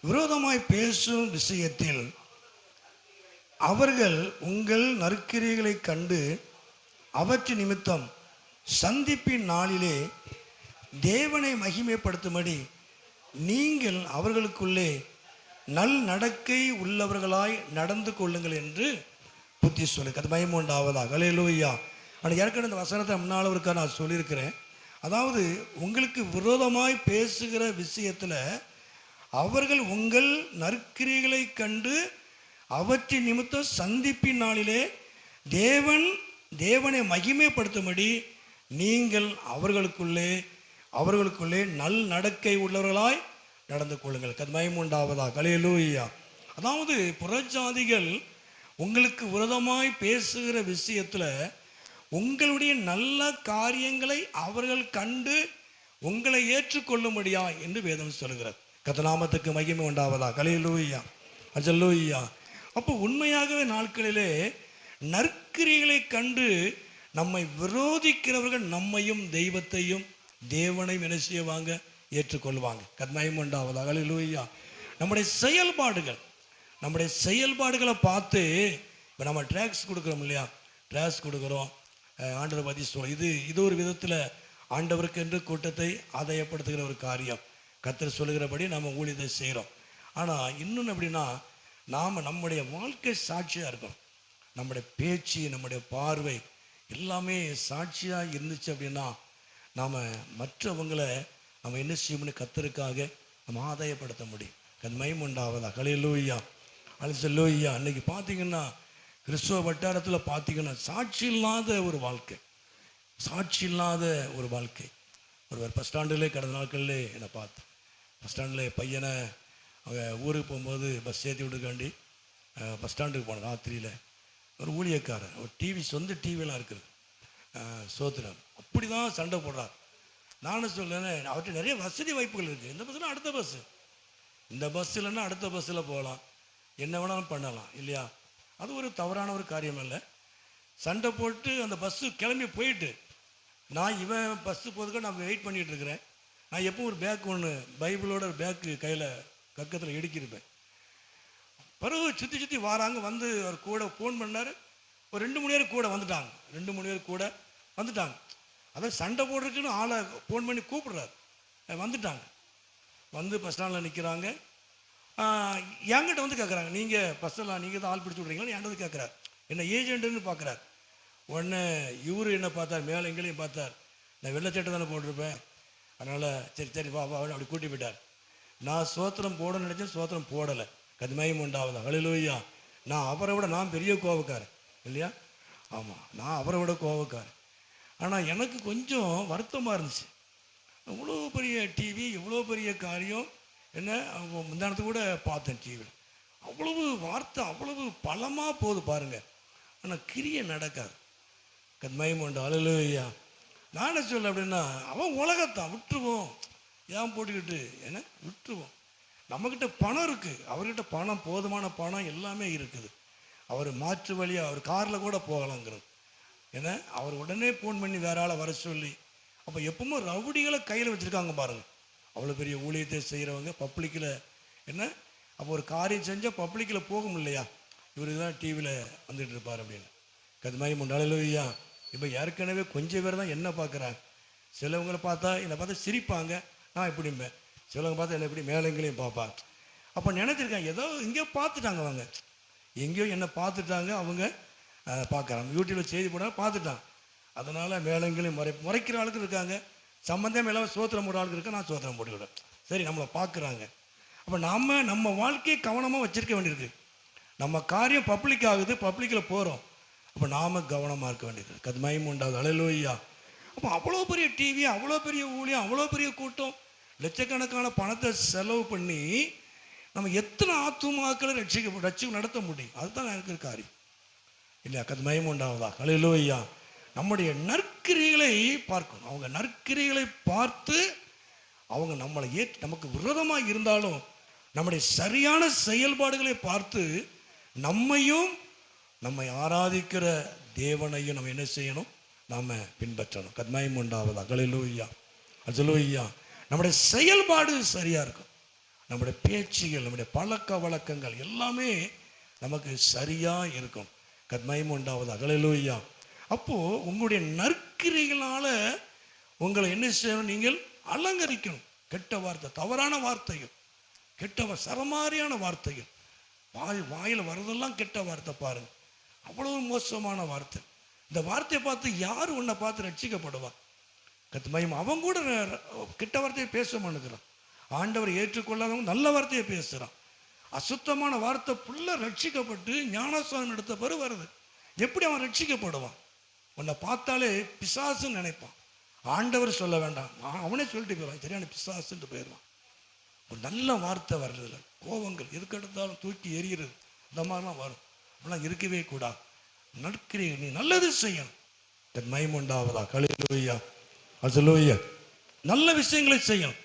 விரோதமாய் பேசும் விஷயத்தில் அவர்கள் உங்கள் நற்கிரியைகளை கண்டு அவற்றின் நிமித்தம் சந்திப்பின் நாளிலே தேவனை மகிமைப்படுத்தும்படி நீங்கள் அவர்களுக்குள்ளே நல் நடக்கை உள்ளவர்களாய் நடந்து கொள்ளுங்கள் என்று புத்தி சொல்லு. அது மகிமை உண்டாவதாக. அல்லேலூயா. ஆனால் ஏற்கனவே இந்த வசனத்தை முன்னால் ஒருக்கா நான் சொல்லியிருக்கிறேன். அதாவது உங்களுக்கு விரோதமாய் பேசுகிற விஷயத்தில் அவர்கள் உங்கள் நற்கிரியைகளை கண்டு அவற்றின் நிமித்தம் சந்திப்பின் நாளிலே தேவனை மகிமைப்படுத்தும்படி நீங்கள் அவர்களுக்குள்ளே நல் நடக்கை உள்ளவர்களாய் நடந்து கொள்ளுங்கள். அது மகிமை உண்டாவதாக. அல்லேலூயா. அதாவது புறஜாதிகள் உங்களுக்கு விரோதமாய் பேசுகிற விஷயத்தில் உங்களுடைய நல்ல காரியங்களை அவர்கள் கண்டு உங்களை ஏற்றுக்கொள்ளும்படியா என்று வேதம் சொல்கிறது. கர்த்தர் நாமத்துக்கு மகிமை உண்டாவதாக. அல்லேலூயா. அல்லேலூயா. அப்போ உண்மையாகவே நாட்களிலே நற்கிரியைகளை கண்டு நம்மை விரோதிக்கிறவர்கள் நம்மையும் தெய்வத்தையும் தேவனையும் என்ன செய்வாங்க, ஏற்றுக்கொள்வாங்க. கர்த்தருக்கு மகிமை உண்டாவதாக. அல்லேலூயா. நம்முடைய செயல்பாடுகளை பார்த்து இப்போ நம்ம ட்ராக்ஸ் கொடுக்குறோம் இல்லையா, ட்ராக்ஸ் கொடுக்குறோம், ஆண்டவரை பற்றி சொல்ல இது ஒரு விதத்தில் ஆண்டவருக்கு என்று கூட்டத்தை ஆதாயப்படுத்துகிற ஒரு காரியம். கர்த்தர் சொல்லுகிறபடி நம்ம ஊழியத்தை செய்கிறோம். ஆனால் இன்னொன்று எப்படின்னா, நாம் நம்முடைய வாழ்க்கை சாட்சியாக இருக்கணும். நம்முடைய பேச்சு, நம்முடைய பார்வை எல்லாமே சாட்சியாக இருந்துச்சு அப்படின்னா நாம் மற்றவங்களை நம்ம என்ன செய்யணும்னு கர்த்தருக்காக நம்ம ஆதாயப்படுத்த முடியும். மகிமை உண்டாவதா. ஹல்லேலூயா, அல்லேலூயா. அன்னைக்கு பார்த்தீங்கன்னா கிறிஸ்துவ வட்டாரத்தில் பார்த்தீங்கன்னா சாட்சி இல்லாத ஒரு வாழ்க்கை, சாட்சி இல்லாத ஒரு வாழ்க்கை. ஒருவர் பஸ் ஸ்டாண்டிலே கடந்த நாட்களிலே என்னை பார்த்தேன். பஸ் ஸ்டாண்டில் பையனை அவங்க ஊருக்கு போகும்போது பஸ் ஏற்றி விட்டுக்காண்டி பஸ் ஸ்டாண்டுக்கு போனேன். ராத்திரியில் ஒரு ஊழியக்காரன், ஒரு டிவி, சொந்த டிவியெலாம் இருக்குது, சோத்திரம், அப்படி தான் சண்டை போடுறார். நானும் சொல்லேன், அவர்கிட்ட நிறைய வசதி வாய்ப்புகள் இருக்குது. இந்த பஸ்ஸில் அடுத்த பஸ்ஸு, இந்த பஸ் இல்லைன்னா அடுத்த பஸ்ஸில் போகலாம், என்ன வேணாலும் பண்ணலாம் இல்லையா? அது ஒரு தவறான ஒரு காரியம் இல்லை. சண்டை போட்டு அந்த பஸ்ஸு கிளம்பி போயிட்டு நான் இவன் பஸ்ஸு போகிறதுக்கு நான் வெயிட் பண்ணிகிட்டு இருக்கிறேன். நான் எப்போ ஒரு பேக் ஒன்று பைபிளோட ஒரு பேக்கு கையில் கக்கத்தில் இடுக்கியிருப்பேன். பிறகு சுற்றி சுற்றி வாராங்க. வந்து அவர் கூட ஃபோன் பண்ணார். ஒரு 2 மணி நேரம் கூட வந்துட்டாங்க. 2 மணி நேரம் கூட வந்துட்டாங்க. அதான் சண்டை போடுறதுக்குன்னு ஆளை ஃபோன் பண்ணி கூப்பிடுறாரு. வந்துட்டாங்க. வந்து பஸ் ஸ்டாண்டில் நிற்கிறாங்க. என்கிட்ட வந்து கேட்குறாங்க, நீங்கள் பஸ்ஸெல்லாம் நீங்கள் தான் ஆள் பிடிச்சி விட்றீங்களா? என்கிட்ட வந்து கேட்குறாரு. என்ன ஏஜென்ட்டுன்னு பார்க்குறாரு. உடனே இவரு என்ன பார்த்தார், மேலே எங்களையும் பார்த்தார். நான் வெள்ளச்சட்டை தானே போட்டிருப்பேன், அதனால் சரி சரி வா வா அப்படி கூட்டி போயிட்டார். நான் சோத்திரம் போடணும்னு நினச்சேன், சோத்திரம் போடலை. மகிமை உண்டாவதா. ஹல்லேலூயா. நான் அவரை விட நான் பெரிய கோபக்காரன் இல்லையா? ஆமாம், நான் அவரை விட கோபக்காரன். ஆனால் எனக்கு கொஞ்சம் வருத்தமாக இருந்துச்சு. இவ்வளோ பெரிய டிவி, இவ்வளோ பெரிய காரியம், என்ன முந்தானத்து கூட பார்த்தேன் டிவியில். அவ்வளவு வார்த்தை, அவ்வளவு பலமாக போகுது பாருங்கள். ஆனால் கிரியை நடக்காது. மகிமை உண்டு. ஹல்லேலூயா. நான் என்ன சொல்ல அப்படின்னா, அவன் உலகத்தான் விட்டுருவோம், ஏன் போட்டுக்கிட்டு என்ன விட்டுருவோம். நம்மக்கிட்ட பணம் இருக்குது, அவர்கிட்ட பணம், போதுமான பணம் எல்லாமே இருக்குது. அவர் மாற்று வழியாக அவர் காரில் கூட போகலாங்கிறது. ஏன்னா அவர் உடனே ஃபோன் பண்ணி வேற ஆளை வர சொல்லி, அப்போ எப்பவுமே ரவுடிகளை கையில் வச்சுருக்காங்க பாருங்கள். அவ்வளோ பெரிய ஊழியத்தை செய்கிறவங்க பப்ளிக்கில் என்ன, அப்போ ஒரு காரியம் செஞ்சால் பப்ளிக்கில் போகும் இல்லையா? இவர் தான் டிவியில் வந்துட்டு இருப்பார் அப்படின்னு. மகிமை உண்டு. ஹல்லேலூயா. இப்போ ஏற்கனவே கொஞ்சம் பேர் தான் என்ன பார்க்குறாங்க. சிலவங்களை பார்த்தா என்னை பார்த்தா சிரிப்பாங்க, நான் எப்படிம்பேன். சிலவங்க பார்த்தா என்ன எப்படி மேலங்களையும் பார்ப்பாங்க. அப்போ நினச்சிருக்காங்க ஏதோ எங்கேயோ பார்த்துட்டாங்க, அவங்க எங்கேயோ என்னை பார்த்துட்டாங்க, அவங்க பார்க்குறாங்க. யூடியூப்பில் செய்தி போட பார்த்துட்டாங்க. அதனால் மேலங்களையும் முறைக்கிற ஆளுக்கு இருக்காங்க. சம்மந்தம் இல்லாமல் சோத்திரம் போடுற ஆளுக்கு இருக்கா, நான் சோத்திரம் போட்டுக்கிட்டேன். சரி, நம்மளை பார்க்குறாங்க. அப்போ நம்ம வாழ்க்கையை கவனமாக வச்சுருக்க வேண்டியிருக்கு. நம்ம காரியம் பப்ளிக் ஆகுது, பப்ளிக்கில் போகிறோம், அப்போ நாம் கவனமாக இருக்க வேண்டியது. மகிமை உண்டாகுது. ஹல்லேலூயா. அப்போ அவ்வளோ பெரிய டிவி, அவ்வளோ பெரிய ஊழியம், அவ்வளோ பெரிய கூட்டம், லட்சக்கணக்கான பணத்தை செலவு பண்ணி நம்ம எத்தனை ஆத்துமாக்களை ரட்சிக்க நடத்த முடியும்? அதுதான் எனக்கு காரியம் இல்லையா? மகிமை உண்டாகுதா. ஹல்லேலூயா. நம்முடைய நற்கிரிகளை பார்க்கணும். அவங்க நற்கிரிகளை பார்த்து அவங்க நம்மளை நமக்கு விரோதமாக இருந்தாலும் நம்முடைய சரியான செயல்பாடுகளை பார்த்து நம்மையும் நம்மை ஆராதிக்கிற தேவனையும் நம்ம என்ன செய்யணும்? நாம் பின்பற்றணும். மகிமை உண்டாவதா. ஹல்லேலூயா. ஹல்லேலூயா. நம்முடைய செயல்பாடு சரியாக இருக்கும். நம்முடைய பேச்சுகள், நம்முடைய பழக்க வழக்கங்கள் எல்லாமே நமக்கு சரியாக இருக்கும். மகிமை உண்டாவதா. ஹல்லேலூயா. அப்போது உங்களுடைய நற்கிரிகளால் உங்களை என்ன செய்யணும்? நீங்கள் அலங்கரிக்கணும். கெட்ட வார்த்தை, தவறான வார்த்தைகள், சரமாரியான வார்த்தைகள், வாயில் வர்றதெல்லாம் கெட்ட வார்த்தை பாருங்க. அவ்வளவு மோசமான வார்த்தை. இந்த வார்த்தையை பார்த்து யார் உன்னை பார்த்து ரட்சிக்கப்படுவான்? மகிமை. அவன் கூட கெட்ட வார்த்தையை பேச மாட்டேங்கிறான். ஆண்டவர் ஏற்றுக்கொள்ளாதவங்க நல்ல வார்த்தையை பேசுகிறான். அசுத்தமான வார்த்தை புள்ள ரட்சிக்கப்பட்டு ஞானஸ்நானம் எடுத்த பிறகு வருது. எப்படி அவன் ரட்சிக்கப்படுவான்? உன்னை பார்த்தாலே பிசாசுன்னு நினைப்பான். ஆண்டவர் சொல்ல வேண்டாம், அவனே சொல்லிட்டு போயிடுவான், சரியான பிசாசுன்ட்டு போயிடுவான். ஒரு நல்ல வார்த்தை வர்றதில்ல. கோபங்கள் எதுக்கு எடுத்தாலும் தூக்கி எறிகிறது, இந்த மாதிரிலாம் வரும். அப்படிலாம் இருக்கவே கூடாது. நற்கிரியை நீ நல்லது செய்யணும். மகிமை உண்டாவதா. ஹல்லேலூயா. ஹல்லேலூயா. நல்ல விஷயங்களை செய்யணும்.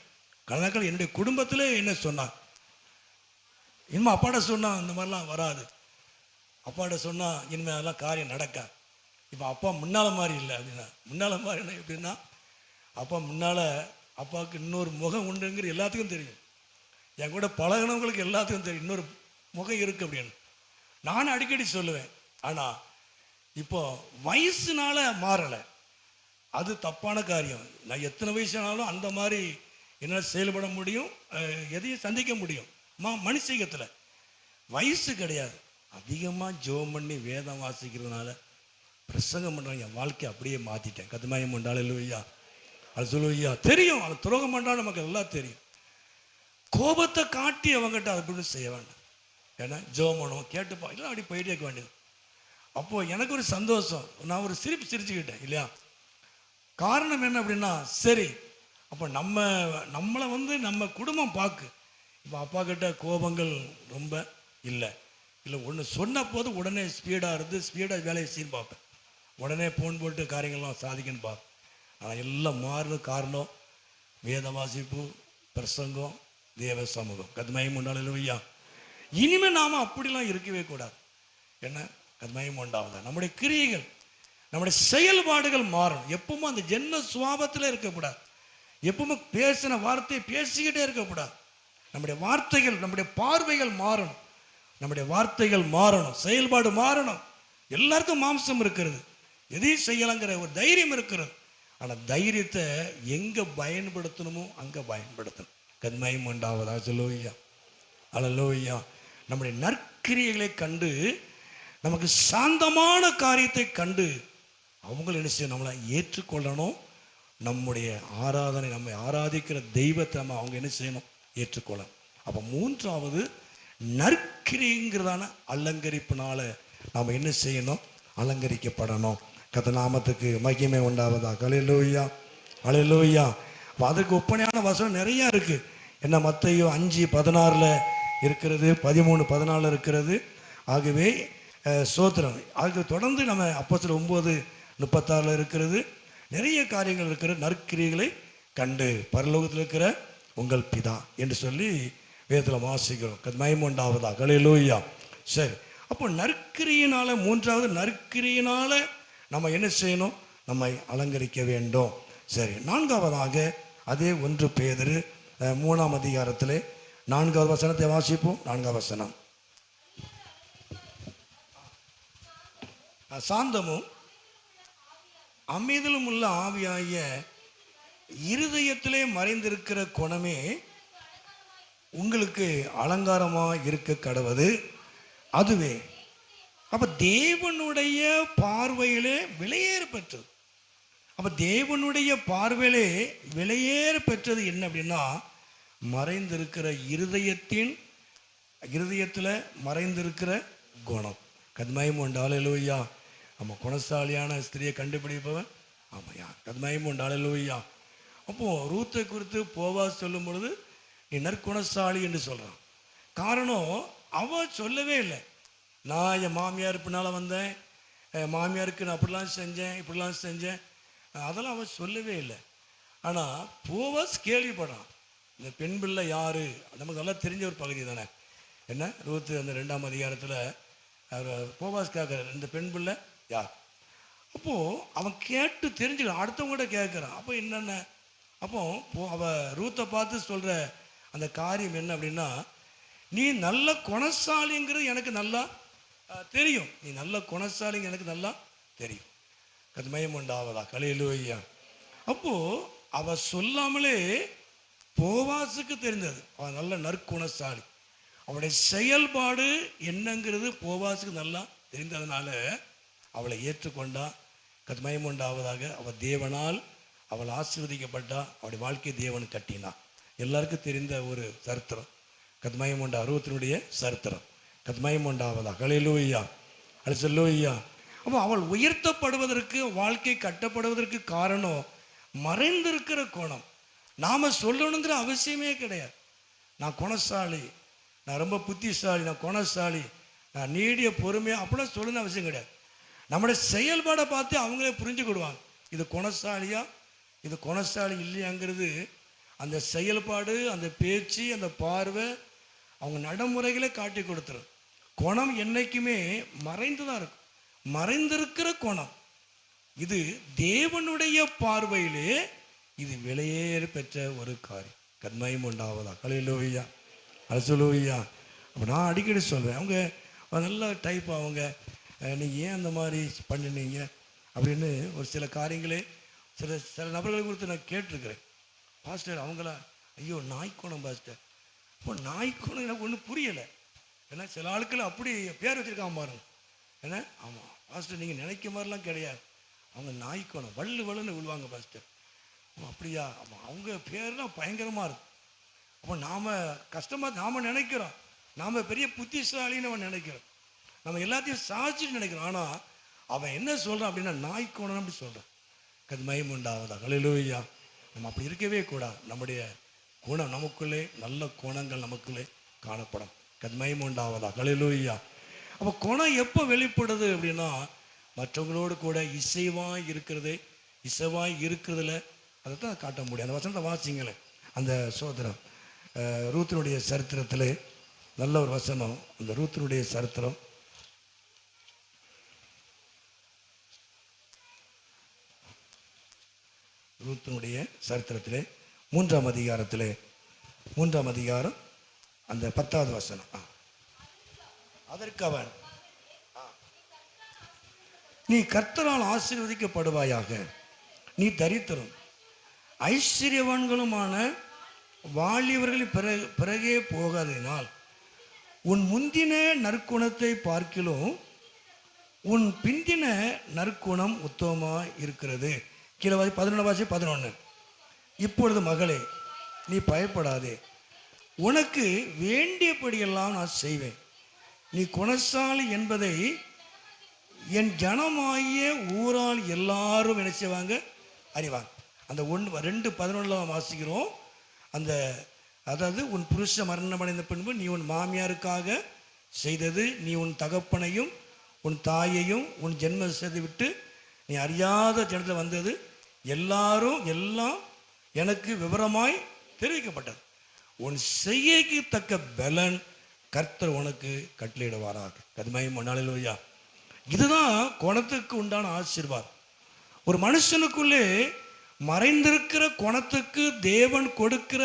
கணக்கால் என்னுடைய குடும்பத்திலே என்ன சொன்னான், இனிமே அப்பாட்ட சொன்னா இந்த மாதிரிலாம் வராது, அப்பாட்ட சொன்னா இனிமேல் அதெல்லாம் காரியம் நடக்க. இப்போ அப்பா முன்னால் மாதிரி இல்லை அப்படின்னா, முன்னால் மாதிரி என்ன எப்படின்னா, அப்பா முன்னால் அப்பாவுக்கு இன்னொரு முகம் உண்டுங்கிற எல்லாத்துக்கும் தெரியும். என் கூட பழகினவங்களுக்கு எல்லாத்துக்கும் தெரியும் இன்னொரு முகம் இருக்குது அப்படின்னு. நானும் அடிக்கடி சொல்லுவேன். ஆனால் இப்போ வயசுனால மாறலை, அது தப்பான காரியம். நான் எத்தனை வயசானாலும் அந்த மாதிரி என்னால் செயல்பட முடியும், எதையும் சந்திக்க முடியும். மனுஷீகத்தில் வயசு கிடையாது. அதிகமாக ஜெபம் பண்ணி வேதம் வாசிக்கிறதுனால பிரசங்கம் பண்ணுறாங்க, என் வாழ்க்கையை அப்படியே மாற்றிட்டேன். கதுமாயம் உண்டாள் இல்லையா? அது சொல்லுவையா தெரியும், அது துரோகம் பண்ணுறான்னு நமக்கு எல்லாம் தெரியும். கோபத்தை காட்டி அவங்ககிட்ட அப்படின்னு செய்ய வேண்டாம். ஏன்னா ஜெபம் பண்ணுவோம், கேட்டுப்பா இல்லை அப்படி போயிட்டே இருக்க வேண்டியது. அப்போது எனக்கு ஒரு சந்தோஷம், நான் ஒரு சிரிச்சுக்கிட்டேன் இல்லையா? காரணம் என்ன அப்படின்னா, சரி அப்போ நம்மளை நம்ம குடும்பம் பார்க்கு. இப்போ அப்பா கிட்ட கோபங்கள் ரொம்ப இல்லை ஒன்று சொன்ன போது உடனே ஸ்பீடாக வேலையை செய்யணும் பார்ப்பேன். உடனே ஃபோன் போட்டு காரியங்கள்லாம் சாதிக்கணும்னு பார்ப்பேன். ஆனால் எல்லாம் மாறுறது காரணம் வேத வாசிப்பு, பிரசங்கம், தேவ சமூகம். கதுமயம் உண்டாலும் ஐயா, இனிமேல் நாம் அப்படிலாம் இருக்கவே கூடாது. என்ன கதுமயம் உண்டாவதா? நம்முடைய கிரியைகள், நம்முடைய செயல்பாடுகள் மாறணும். எப்பவுமே அந்த ஜென்ம சுவாபத்தில் இருக்கக்கூடாது. எப்பவுமே பேசின வார்த்தையை பேசிக்கிட்டே இருக்கக்கூடாது. நம்முடைய வார்த்தைகள், நம்முடைய பார்வைகள் மாறணும். நம்முடைய வார்த்தைகள் மாறணும், செயல்பாடு மாறணும். எல்லாருக்கும் மாம்சம் இருக்கிறது, எதையும் செய்யலாங்கிற ஒரு தைரியம் இருக்கிறது. ஆனால் தைரியத்தை எங்கே பயன்படுத்தணுமோ அங்கே பயன்படுத்தணும். கன்மயம் உண்டாவதா? சொல்லுவையா, அல்லையா? நம்முடைய நற்கிரியைகளை கண்டு, நமக்கு சாந்தமான காரியத்தை கண்டு அவங்களை என்ன செய்யணும்? நம்மளை ஏற்றுக்கொள்ளணும். நம்முடைய ஆராதனை, நம்மை ஆராதிக்கிற தெய்வத்தை அவங்க என்ன செய்யணும்? ஏற்றுக்கொள்ளணும். அப்போ மூன்றாவது நற்கிரிங்கிறதான அலங்கரிப்பினால நாம் என்ன செய்யணும்? அலங்கரிக்கப்படணும். கர்த்தநாமத்துக்கு மகிமை உண்டாவதா? அல்லேலூயா, அல்லேலூயா. அதுக்கு ஒப்பனையான வசனம் நிறையா இருக்குது. என்ன மத்தேயு 5:16 இருக்கிறது, 13:14 இருக்கிறது. ஆகவே சோத்திரம். அதுக்கு தொடர்ந்து நம்ம அப்போஸ்தலர் 9:36 இருக்கிறது. நிறைய காரியங்கள் இருக்கிற நற்கிரிகளை கண்டு பரலோகத்தில் இருக்கிற உங்கள் பிதா என்று சொல்லி வேதத்தில் வாசிக்கிறோம். மகிமை உண்டாவதா? அல்லேலூயா. சரி, அப்போ நற்கிரியினால, மூன்றாவது நற்கிரியினால நம்ம என்ன செய்யணும்? நம்மை அலங்கரிக்க வேண்டும். சரி, நான்காவதாக அதே 1 பேதுரு 3ஆம் அதிகாரத்திலே 4வது வசனத்தை வாசிப்போம். 4ஆம் வசனம். சாந்தமும் அமைதலும் உள்ள ஆவியாகிய இருதயத்திலே மறைந்திருக்கிற குணமே உங்களுக்கு அலங்காரமாக இருக்க கடவது. அதுவே அப்ப தேவனுடைய பார்வையிலே விலையேற பெற்றது. அப்ப தேவனுடைய பார்வையிலே விலையேற பெற்றது என்ன அப்படின்னா, மறைந்திருக்கிற இருதயத்தில் மறைந்திருக்கிற குணம். கத்மயம் உண்டு. அல்லேலூயா. நம்ம குணசாலியான ஸ்திரியை கண்டுபிடிப்பவன் ஆமையா. கத்மயம் உண்டு. அல்லேலூயா. அப்போ ரூத்தை குறித்து போவாஸ் சொல்லும் பொழுது நீ நற்குணசாலி என்று சொல்றான். காரணம், அவ சொல்லவே இல்லை நான் என் மாமியார் பின்னால் வந்தேன், மாமியாருக்கு நான் அப்படிலாம் செஞ்சேன், இப்படிலாம் செஞ்சேன், அதெல்லாம் அவன் சொல்லவே இல்லை. ஆனால் போவாஸ் கேள்விப்படான். இந்த பெண் பிள்ளை யாரு? நமக்கு நல்லா தெரிஞ்ச ஒரு பகுதி தானே. என்ன ரூத்து அந்த 2ஆம் அதிகாரத்தில் போவாஸ் கேட்குறாரு, இந்த பெண் பிள்ளை யார்? அப்போது அவன் கேட்டு தெரிஞ்சுக்கிறான், அடுத்தவங்க கூட கேட்குறான். அப்போ என்னென்ன, அப்போ அவ ரூத்தை பார்த்து சொல்கிற அந்த காரியம் என்ன அப்படின்னா, நீ நல்ல குணசாலிங்கிறது எனக்கு நல்லா தெரியும், நீ நல்ல குணசாலிங்க எனக்கு நல்லா தெரியும். கத்மயம் உண்டாவதா? அல்லேலூயா. அப்போது அவ சொல்லாமலே போவாசுக்கு தெரிந்தது, அவன் நல்ல நற்குணசாலி. அவளுடைய செயல்பாடு என்னங்கிறது போவாசுக்கு நல்லா தெரிந்ததுனால அவளை ஏற்றுக்கொண்டா. கத்மயம் உண்டாவதாக. அவள் தேவனால் அவள் ஆசீர்வதிக்கப்பட்டா. அவளுடைய வாழ்க்கை தேவன் கட்டினா. எல்லாருக்கும் தெரிந்த ஒரு சரித்திரம் கத்மயம் உண்டா, ரூத்தினுடைய சரித்திரம். கத்மயம் உண்டாவதா? அல்லேலூயா, அல்லேலூயா. அப்போ அவள் உயர்த்தப்படுவதற்கு, வாழ்க்கை கட்டப்படுவதற்கு காரணம் மறைந்திருக்கிற குணம். நாம் சொல்லணுங்கிற அவசியமே கிடையாது. நான் குணசாலி, நான் ரொம்ப புத்திசாலி, நான் குணசாலி, நான் நீடிய பொறுமையாக அப்படிலாம் சொல்லணும்னு அவசியம் கிடையாது. நம்முடைய செயல்பாடை பார்த்து அவங்களே புரிஞ்சுக்கிடுவாங்க, இது குணசாலியா இது குணசாலி இல்லையாங்கிறது. அந்த செயல்பாடு, அந்த பேச்சு, அந்த பார்வை, அவங்க நடைமுறைகளே காட்டி கொடுத்துரும். குணம் என்னைக்குமே மறைந்து தான் இருக்கும். மறைந்திருக்கிற குணம் இது தேவனுடைய பார்வையிலே இது விலையேற பெற்ற ஒரு காரியம். கத்மயம் உண்டாவதா? அல்லேலூயா, அல்லேலூயா. அப்போ நான் அடிக்கடி சொல்வேன், அவங்க நல்ல டைப், அவங்க நீங்கள் ஏன் அந்த மாதிரி பண்ணினீங்க அப்படின்னு ஒரு சில காரியங்களே சில சில நபர்களை குறித்து நான் கேட்டிருக்கிறேன். பாஸ்டர் அவங்களா, ஐயோ நாய்க்குணம் பாஸ்டர். இப்போ நாய்க்குணம் எனக்கு ஒன்றும் புரியலை. ஏன்னா சில ஆட்கள் அப்படி பேர் வச்சுருக்காம பாருங்க. ஏன்னா ஆமாம் பாஸ்டர் நீங்கள் நினைக்க மாதிரிலாம் கிடையாது. அவங்க நாய்க்குணம் வள்ளு வள்ளுன்னு விழுவாங்க பாஸ்டர். அப்படியா? ஆமாம், அவங்க பேர்லாம் பயங்கரமாக இருக்கும். அப்போ நாம் கஷ்டமாக நாம் நினைக்கிறோம், நாம் பெரிய புத்திசாலின்னு அவன் நினைக்கிறோம், நம்ம எல்லாத்தையும் சாதிச்சுட்டு நினைக்கிறோம். ஆனால் அவன் என்ன சொல்கிறான் அப்படின்னா நாய்க்குணம் அப்படி சொல்கிறான். அது மகிமை உண்டாவதா. ஹல்லேலூயா. நம்ம அப்படி இருக்கவே கூடாது. நம்முடைய குணம் நமக்குள்ளே, நல்ல குணங்கள் நமக்குள்ளே காணப்படும். அது மகிமை உண்டாவதா. ஹல்லேலூயா. அப்போ குணம் எப்போ வெளிப்படுது அப்படின்னா மற்றவங்களோடு கூட இசைவாய் இருக்கிறதுல அதை தான் காட்ட முடியும். அந்த வசனத்தை வாசிங்களேன். அந்த சோதரம் ரூத்தினுடைய சரித்திரத்தில் நல்ல ஒரு வசனம். அந்த ரூத்தினுடைய சரித்திரம் ரூத்தினுடைய சரித்திரத்திலே 3ஆம் அதிகாரம் அந்த 10வது வசனம். அதற்கு அவன், நீ கர்த்தரால் ஆசீர்வதிக்கப்படுவாயாக, நீ தரித்திரம் ஐஸ்வர்யவான்களுமான வாலிபர்களின் பிறகே போகாததினால் உன் முந்தின நற்குணத்தை பார்க்கிலும் உன் பிந்தின நற்குணம் உத்தமமாக இருக்கிறது. கீழே 11 இப்பொழுது மகளே, நீ பயப்படாதே, உனக்கு வேண்டியபடியெல்லாம் நான் செய்வேன். நீ குணசாலி என்பதை என் ஜனமாகிய ஊரால் எல்லாரும் என்ன செய்வாங்க, அறிவாங்க. அந்த 2:11 வாசிக்கிறோம். அந்த அதாவது உன் புருஷ மரணமடைந்த பின்பு நீ உன் மாமியாருக்காக செய்தது, நீ உன் தகப்பனையும் உன் தாயையும் உன் ஜென்மத்தை விட்டு நீ அறியாத ஜனத்தில் வந்தது எல்லாம் எனக்கு விவரமாய் தெரிவிக்கப்பட்டது. உன் செய்கைக்கு தக்க பலன் கர்த்தர் உனக்கு கட்டளையிடுவாராக. கதுமையும் ஹல்லேலூயா. இதுதான் குணத்துக்கு உண்டான ஆசீர்வாதம். ஒரு மனுஷனுக்குள்ளே மறைந்திருக்கிற குணத்துக்கு தேவன் கொடுக்கிற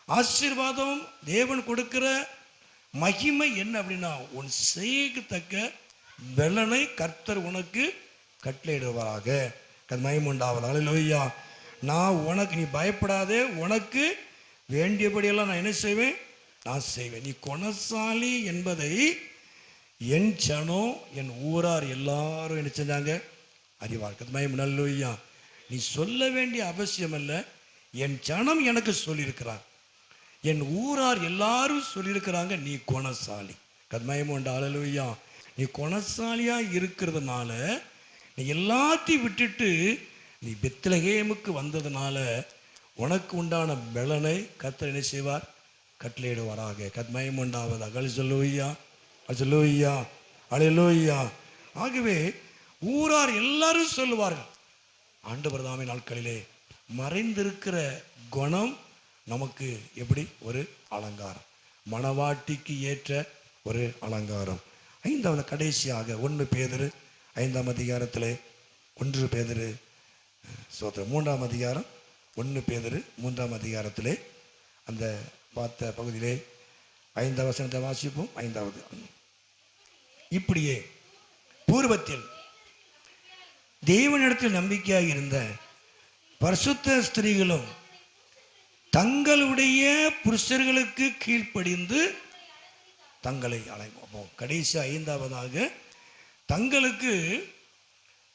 ஆசீர்வாதம், தேவன் கொடுக்கிற மகிமை என்ன அப்படின்னா உன் செய்கைக்கு தக்க பலனை கர்த்தர் உனக்கு கட்டளையிடுவாராக. மகிமை உண்டாவதாக. ஹல்லேலூயா. நான் உனக்கு, நீ பயப்படாதே, உனக்கு வேண்டியபடியெல்லாம் நான் என்ன செய்வேன், நான் செய்வேன். நீ குணசாலி என்பதை என் ஜனம் என் ஊரார் எல்லாரும் என்ன செஞ்சாங்க, அறிவார்கள். மகிமை. ஹல்லேலூயா. நீ சொல்ல வேண்டிய அவசியம் இல்லை, என் ஜனம் எனக்கு சொல்லியிருக்கிறார், என் ஊரார் எல்லாரும் சொல்லியிருக்கிறாங்க நீ குணசாலி. மகிமை உண்டா. ஹல்லேலூயா. நீ குணசாலியா இருக்கிறதுனால நீ எல்லாத்தையும் விட்டுட்டு நீ பெத்லகேமுக்கு வந்ததுனால உனக்கு உண்டான பலனை கர்த்தர் என்ன செய்வார், கட்டளையிடுவாராக. மகிமை உண்டாவதாக. ஹல்லேலூயா. ஹல்லேலூயா. ஹல்லேலூயா. ஆகவே ஊரார் எல்லாரும் சொல்லுவார்கள். ஆண்டவர் தாமே நாட்களிலே மறைந்திருக்கிற குணம் நமக்கு எப்படி ஒரு அலங்காரம், மணவாட்டிக்கு ஏற்ற ஒரு அலங்காரம். 5வது கடைசியாக 1 பேதுரு 5ஆம் அதிகாரத்திலே 1 பேதுரு 3ஆம் அதிகாரம் 1 பேதுரு 3ஆம் அதிகாரத்திலே அந்த பார்த்த பகுதியிலே 5ஆம் வசனத்தை வாசிப்போம். 5வது, இப்படியே பூர்வத்தில் தேவனிடத்தில் நம்பிக்கையாக இருந்த பரிசுத்த ஸ்திரீகளும் தங்களுடைய புருஷர்களுக்கு கீழ்ப்படிந்து தங்களை அழைப்போம். கடைசி 5வதாக தங்களுக்கு,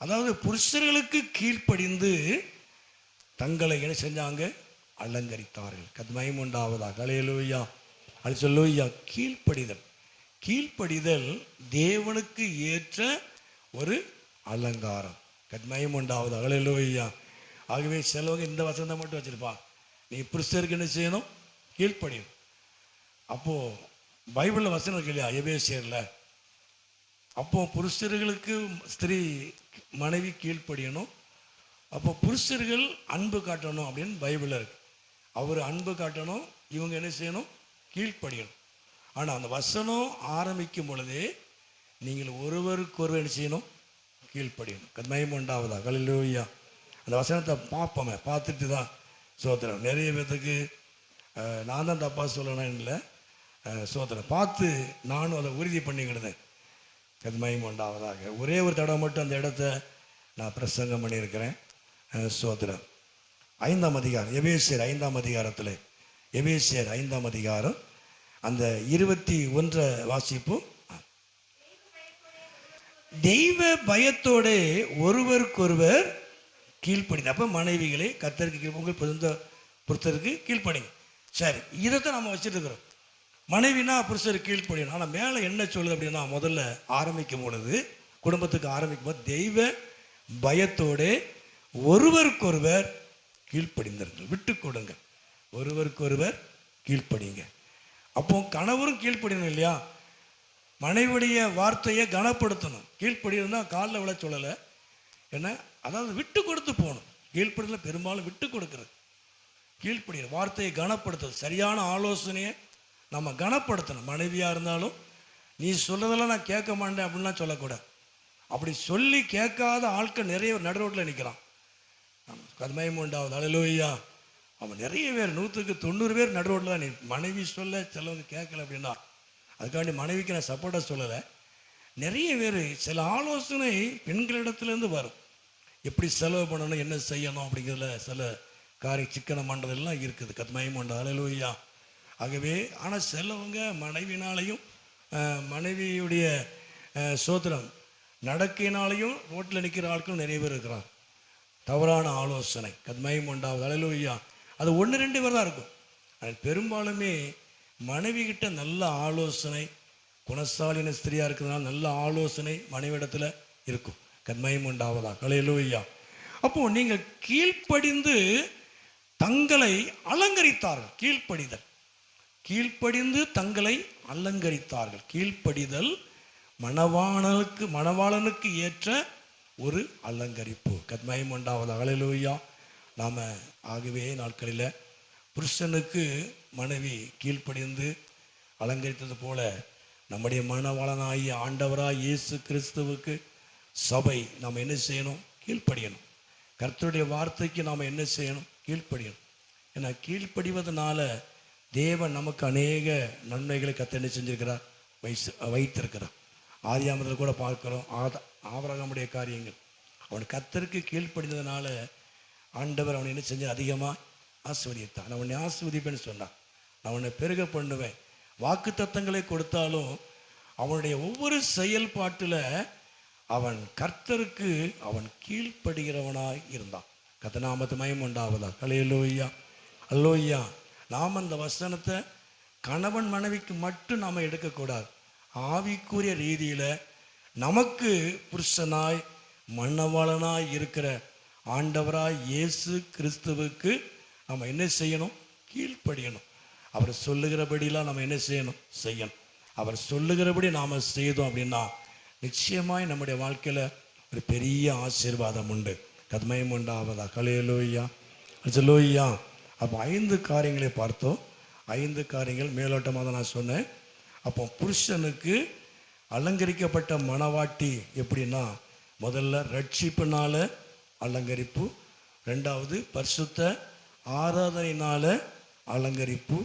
அதாவது புருஷர்களுக்கு கீழ்ப்படிந்து தங்களை என்ன செஞ்சாங்க, அலங்கரித்தார்கள். மகிமை உண்டாவதாக. ஹல்லேலூயா. ஹல்லேலூயா. கீழ்ப்படிதல் தேவனுக்கு ஏற்ற ஒரு அலங்காரம். மகிமை உண்டாவதாக. ஹல்லேலூயா. ஆகவே சிலவங்க இந்த வசனத்தை மட்டும் வச்சிருப்பான், நீ புருஷருக்கு என்ன செய்யணும், கீழ்ப்படியணும். அப்போது பைபிளில் வசனம் இருக்கு இல்லையா, எபேசியரில், அப்போ புருஷர்களுக்கு ஸ்திரீ மனைவி கீழ்ப்படியணும், அப்போ புருஷர்கள் அன்பு காட்டணும் அப்படின்னு பைபிளில் இருக்கு. அவர் அன்பு காட்டணும், இவங்க என்ன செய்யணும், கீழ்ப்படியணும். ஆனால் அந்த வசனம் ஆரம்பிக்கும் பொழுதே நீங்கள் ஒருவருக்கொருவர் என்ன செய்யணும், கீழ்ப்படியணும். மகிமை உண்டாவதாக. ஹல்லேலூயா. அந்த வசனத்தை பார்ப்போமே, பார்த்துட்டு தான் சோத்திரம். நிறைய பேத்துக்கு நான் தான் தப்பாக சொல்லணும் இல்லை, சோத்திரம் பார்த்து நானும் அதை உறுதி பண்ணிக்கிடுதேன். மகிமை உண்டாவதாக. ஒரே ஒரு தடவை மட்டும் அந்த இடத்த நான் பிரசங்கம் பண்ணியிருக்கிறேன். சோதரம் 5ஆம் அதிகாரம், எபேசியர் 5ஆம் அதிகாரத்தில், எபேசியர் 5ஆம் அதிகாரம் அந்த 21 வாசிப்போம். தெய்வ பயத்தோட ஒருவருக்கொருவர் கீழ்ப்படிங்க. அப்போ மனைவிகளை கர்த்தருக்கு உங்கள் புருஷருக்கு கீழ்ப்படிங்க. சரி, இதைத்தான் நம்ம வச்சுட்டு இருக்கிறோம். மனைவினா புருஷருக்கு கீழ்ப்படியணும். ஆனால் மேலே என்ன சொல்லுது அப்படின்னா, முதல்ல ஆரம்பிக்கும் பொழுது, குடும்பத்துக்கு ஆரம்பிக்கும் போது தெய்வ பயத்தோட ஒருவருக்கொருவர் கீழ்ப்படிந்திருங்கள், விட்டு கொடுங்க, ஒருவருக்கொருவர் கீழ்ப்படிங்க. அப்போ கணவரும் கீழ்ப்படியணும் இல்லையா? மனைவிடைய வார்த்தையை கனப்படுத்தணும். கீழ்ப்படினா காலில் விழ சொல்லலை, என்ன, அதாவது விட்டு கொடுத்து போகணும். கீழ்ப்படியில் பெரும்பாலும் விட்டு கொடுக்குறது. கீழ்ப்படிய வார்த்தையை கனப்படுத்துறது, சரியான ஆலோசனையை நம்ம கனப்படுத்தணும். மனைவியாக இருந்தாலும் நீ சொல்றதெல்லாம் நான் கேட்க மாட்டேன் அப்படின்லாம் சொல்லக்கூடாது. அப்படி சொல்லி கேட்காத ஆட்கள் நிறைய நடுரோட்டில் நிற்கிறான். கர்மயம் உண்டாவது. அல்லேலூயா. அவன் நிறைய பேர் 100க்கு 90 பேர் நடுரோட்டில் தான். நீ மனைவி சொல்ல சிலவங்க கேட்கல அப்படின்னா, அதுக்காண்டி மனைவிக்கு நான் சப்போர்ட்டாக சொல்லலை. நிறைய பேர் சில ஆலோசனை பெண்களிடத்துலேருந்து வரும். எப்படி செலவு பண்ணணும், என்ன செய்யணும் அப்படிங்கிறதுல சில சிக்கனம் பண்ணுறதெல்லாம் இருக்குது. கர்மயம் உண்டா. அல்லேலூயா. ஆகவே ஆனால் சிலவங்க மனைவினாலையும் மனைவியுடைய சோத்திரம் நடக்கையினாலையும் ரோட்டில் நிற்கிற ஆட்களும் நிறைய பேர் இருக்கிறார். தவறான ஆலோசனை. கர்மயம் உண்டாவது. அல்லேலூயா. அது 1-2 பேர் தான் இருக்கும். ஆனால் பெரும்பாலுமே மனைவி கிட்ட நல்ல ஆலோசனை, குணசாலின ஸ்திரியாக இருக்கிறதுனால நல்ல ஆலோசனை மனைவிடத்தில் இருக்கும். கர்மயம் உண்டாவதா. அல்லேலூயா. அப்போ நீங்கள் கீழ்ப்படிந்து தங்களை அலங்கரித்தார்கள். கீழ்ப்படிதல், கீழ்ப்படிந்து தங்களை அலங்கரித்தார்கள். கீழ்ப்படிதல் மணவாளனுக்கு ஏற்ற ஒரு அலங்கரிப்பு. கர்மயம் உண்டாவதா. அல்லேலூயா. நாம் ஆகவே நாட்களில் புருஷனுக்கு மனைவி கீழ்ப்படிந்து அலங்கரித்தது போல நம்முடைய மணவாளனாகிய ஆண்டவராய் இயேசு கிறிஸ்துவுக்கு சபை நாம் என்ன செய்யணும்? கீழ்ப்படியணும். கர்த்தருடைய வார்த்தைக்கு நாம் என்ன செய்யணும்? கீழ்ப்படியணும். ஏன்னா கீழ்ப்படிவதனால தேவன் நமக்கு அநேக நன்மைகளை கர்த்தர் என்ன செஞ்சிருக்கிறார்? வைத்திருக்கிறார். ஆதியாகமத்தில் கூட பார்க்கிறோம். ஆபிரகாமுடைய காரியங்கள், அவன் கர்த்தருக்கு கீழ்ப்படிந்ததுனால ஆண்டவர் அவனை என்ன செஞ்ச? அதிகமாக ஆசீர்வதித்தான். நான் உன்னை ஆசீர்வதிப்பேன்னு சொன்னான். நான் உன்னை பெருக பண்ணுவேன். வாக்கு தத்தங்களை கொடுத்தாலும் அவனுடைய ஒவ்வொரு செயல்பாட்டில் அவன் கர்த்தருக்கு அவன் கீழ்ப்படுகிறவனாய் இருந்தான். கர்த்தநாமத்து மகிமை உண்டாவதா. அல்லேலூயா. அல்லேலூயா. நாம் அந்த வசனத்தை கணவன் மனைவிக்கு மட்டும் நாம் எடுக்கக்கூடாது. ஆவிக்குரிய ரீதியில் நமக்கு புருஷனாய் மணவாளனாய் இருக்கிற ஆண்டவராய் இயேசு கிறிஸ்துவுக்கு நம்ம என்ன செய்யணும்? கீழ்ப்படியணும். அவர் சொல்லுகிறபடிலாம் நம்ம என்ன செய்யணும்? அவர் சொல்லுகிறபடி நாம் செய்தோம் அப்படின்னா நிச்சயமாய் நம்முடைய வாழ்க்கையில் ஒரு பெரிய ஆசீர்வாதம் உண்டு. கர்மயம் உண்டாவதா. அல்லேலூயா. அல்லேலூயா. அப்போ 5 காரியங்களை பார்த்தோம். 5 காரியங்கள் மேலோட்டமாக தான் நான் சொன்னேன். அப்போ புருஷனுக்கு அலங்கரிக்கப்பட்ட மணவாட்டி எப்படின்னா, முதல்ல ரட்சிப்பினால அலங்கரிப்பு, 2வது பரிசுத்த ஆராதனையினால அலங்கரிப்பு,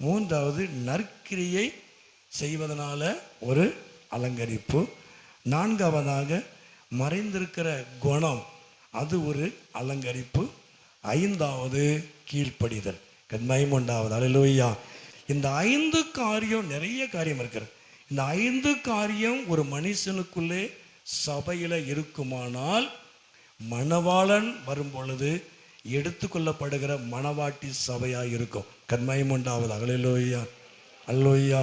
3வது நற்கிரியை செய்வதனால ஒரு அலங்கரிப்பு, 4வதாக மறைந்திருக்கிற குணம், அது ஒரு அலங்கரிப்பு, 5வது கீழ்ப்படிதல். கர்மயம் உண்டாவது. அல்லேலூயா. இந்த 5 காரியம், நிறைய காரியம் இருக்கிறது. இந்த 5 காரியம் ஒரு மனுஷனுக்குள்ளே சபையில் இருக்குமானால் மணவாளன் வரும் பொழுது எடுத்துக்கொள்ளப்படுகிற மணவாட்டி சபையாக இருக்கும். கர்மயம் உண்டாவது. அல்லேலூயா. அல்லேலூயா.